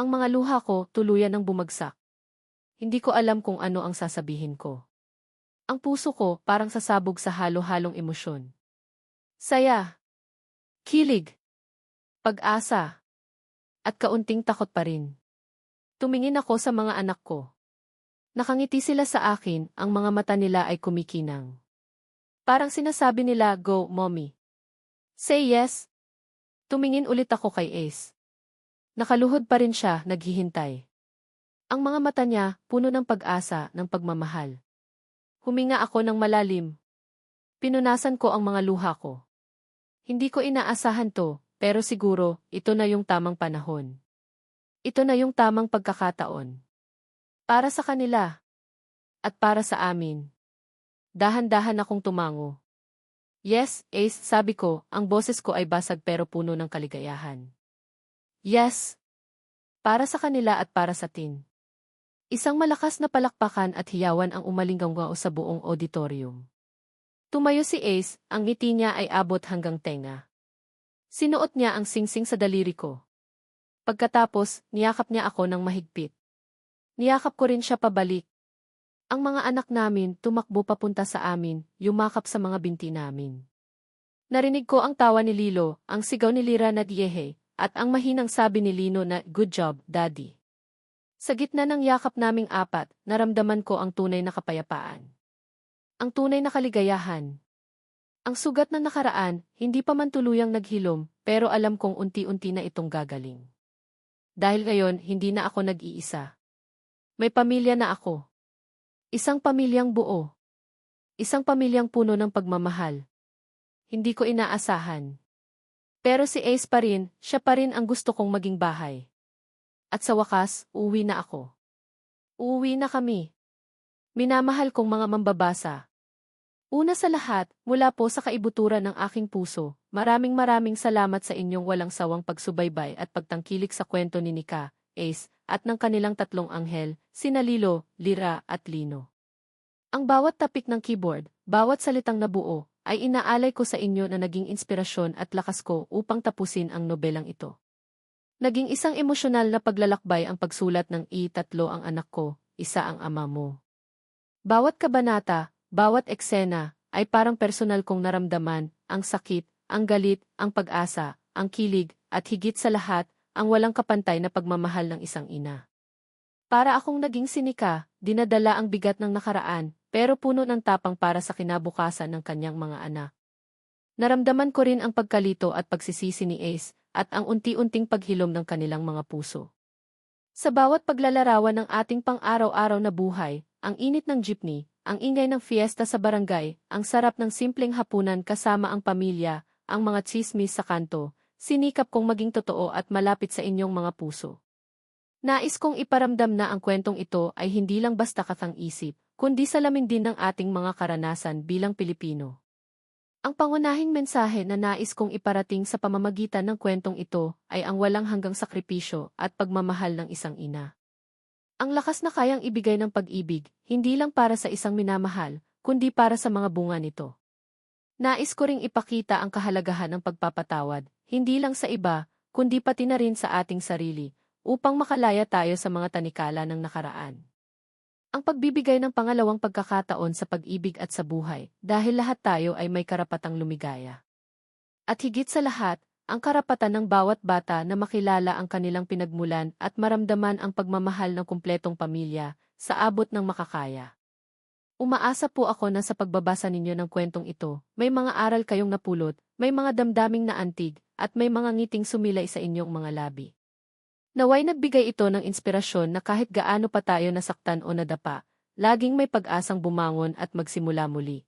Ang mga luha ko tuluyan ng bumagsak. Hindi ko alam kung ano ang sasabihin ko. Ang puso ko parang sasabog sa halo-halong emosyon. Saya. Kilig. Pag-asa. At kaunting takot pa rin. Tumingin ako sa mga anak ko. Nakangiti sila sa akin, ang mga mata nila ay kumikinang. Parang sinasabi nila, go, mommy. Say yes. Tumingin ulit ako kay Ace. Nakaluhod pa rin siya, naghihintay. Ang mga mata niya, puno ng pag-asa, ng pagmamahal. Huminga ako ng malalim. Pinunasan ko ang mga luha ko. Hindi ko inaasahan to, pero siguro, ito na yung tamang panahon. Ito na yung tamang pagkakataon. Para sa kanila. At para sa amin. Dahan-dahan akong tumango. Yes, Ace, sabi ko, ang boses ko ay basag pero puno ng kaligayahan. Yes. Para sa kanila at para sa tin. Isang malakas na palakpakan at hiyawan ang umalinggangao sa buong auditorium. Tumayo si Ace, ang ngiti niya ay abot hanggang tenga. Sinuot niya ang singsing sa daliri ko. Pagkatapos, niyakap niya ako ng mahigpit. Niyakap ko rin siya pabalik. Ang mga anak namin tumakbo papunta sa amin, yumakap sa mga binti namin. Narinig ko ang tawa ni Lilo, ang sigaw ni Lira na diyehe, at ang mahinang sabi ni Lino na, good job, Daddy. Sa gitna ng yakap naming 4, naramdaman ko ang tunay na kapayapaan. Ang tunay na kaligayahan. Ang sugat na nakaraan, hindi pa man tuluyang naghilom, pero alam kong unti-unti na itong gagaling. Dahil ngayon, hindi na ako nag-iisa. May pamilya na ako. Isang pamilyang buo. Isang pamilyang puno ng pagmamahal. Hindi ko inaasahan. Pero si Ace pa rin, siya pa rin ang gusto kong maging bahay. At sa wakas, uuwi na ako. Uuwi na kami. Minamahal kong mga mambabasa, Una sa lahat, mula po sa kaibuturan ng aking puso, maraming salamat sa inyong walang sawang pagsubaybay at pagtangkilik sa kwento ni Nika, Ace, at ng kanilang tatlong anghel, sina Lilo, Lira at Lino. Ang bawat tapik ng keyboard, bawat salitang nabuo, ay inaalay ko sa inyo na naging inspirasyon at lakas ko upang tapusin ang nobelang ito. Naging isang emosyonal na paglalakbay ang pagsulat ng tatlo ang anak ko, isa ang ama mo. Bawat kabanata, bawat eksena, ay parang personal kong naramdaman, ang sakit, ang galit, ang pag-asa, ang kilig, at higit sa lahat, ang walang kapantay na pagmamahal ng isang ina. Para akong naging sinika, dinadala ang bigat ng nakaraan, pero puno ng tapang para sa kinabukasan ng kanyang mga anak. Naramdaman ko rin ang pagkalito at pagsisisi ni Ace, at ang unti-unting paghilom ng kanilang mga puso. Sa bawat paglalarawan ng ating pang-araw-araw na buhay, ang init ng jeepney, ang ingay ng fiesta sa barangay, ang sarap ng simpleng hapunan kasama ang pamilya, ang mga tsismis sa kanto, sinikap kong maging totoo at malapit sa inyong mga puso. Nais kong iparamdam na ang kwentong ito ay hindi lang basta katang-isip, kundi salamin din ng ating mga karanasan bilang Pilipino. Ang pangunahing mensahe na nais kong iparating sa pamamagitan ng kwentong ito ay ang walang hanggang sakripisyo at pagmamahal ng isang ina. Ang lakas na kayang ibigay ng pag-ibig, hindi lang para sa isang minamahal, kundi para sa mga bunga nito. Nais ko ring ipakita ang kahalagahan ng pagpapatawad, hindi lang sa iba, kundi pati na rin sa ating sarili, upang makalaya tayo sa mga tanikala ng nakaraan. Ang pagbibigay ng pangalawang pagkakataon sa pag-ibig at sa buhay, dahil lahat tayo ay may karapatang lumigaya. At higit sa lahat, ang karapatan ng bawat bata na makilala ang kanilang pinagmulan at maramdaman ang pagmamahal ng kumpletong pamilya sa abot ng makakaya. Umaasa po ako na sa pagbabasa ninyo ng kwentong ito, may mga aral kayong napulot, may mga damdaming naantig, at may mga ngiting sumilay sa inyong mga labi. Naway nagbigay ito ng inspirasyon na kahit gaano pa tayo nasaktan o nadapa, laging may pag-asang bumangon at magsimula muli.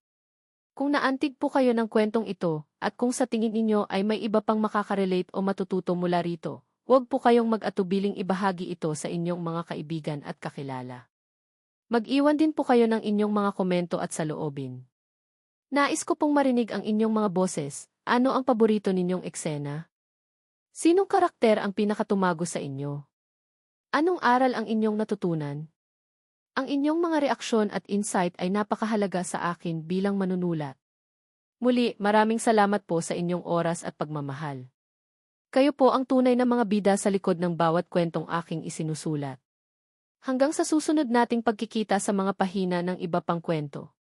Kung naantig po kayo ng kwentong ito, at kung sa tingin ninyo ay may iba pang makakarelate o matututo mula rito, huwag po kayong mag-atubiling ibahagi ito sa inyong mga kaibigan at kakilala. Mag-iwan din po kayo ng inyong mga komento at saloobin. Nais ko pong marinig ang inyong mga boses, ano ang paborito ninyong eksena? Sinong karakter ang pinakatumago sa inyo? Anong aral ang inyong natutunan? Ang inyong mga reaksyon at insight ay napakahalaga sa akin bilang manunulat. Muli, maraming salamat po sa inyong oras at pagmamahal. Kayo po ang tunay na mga bida sa likod ng bawat kwentong aking isinusulat. Hanggang sa susunod nating pagkikita sa mga pahina ng iba pang kwento.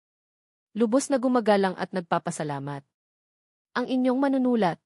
Lubos na gumagalang at nagpapasalamat. Ang inyong manunulat.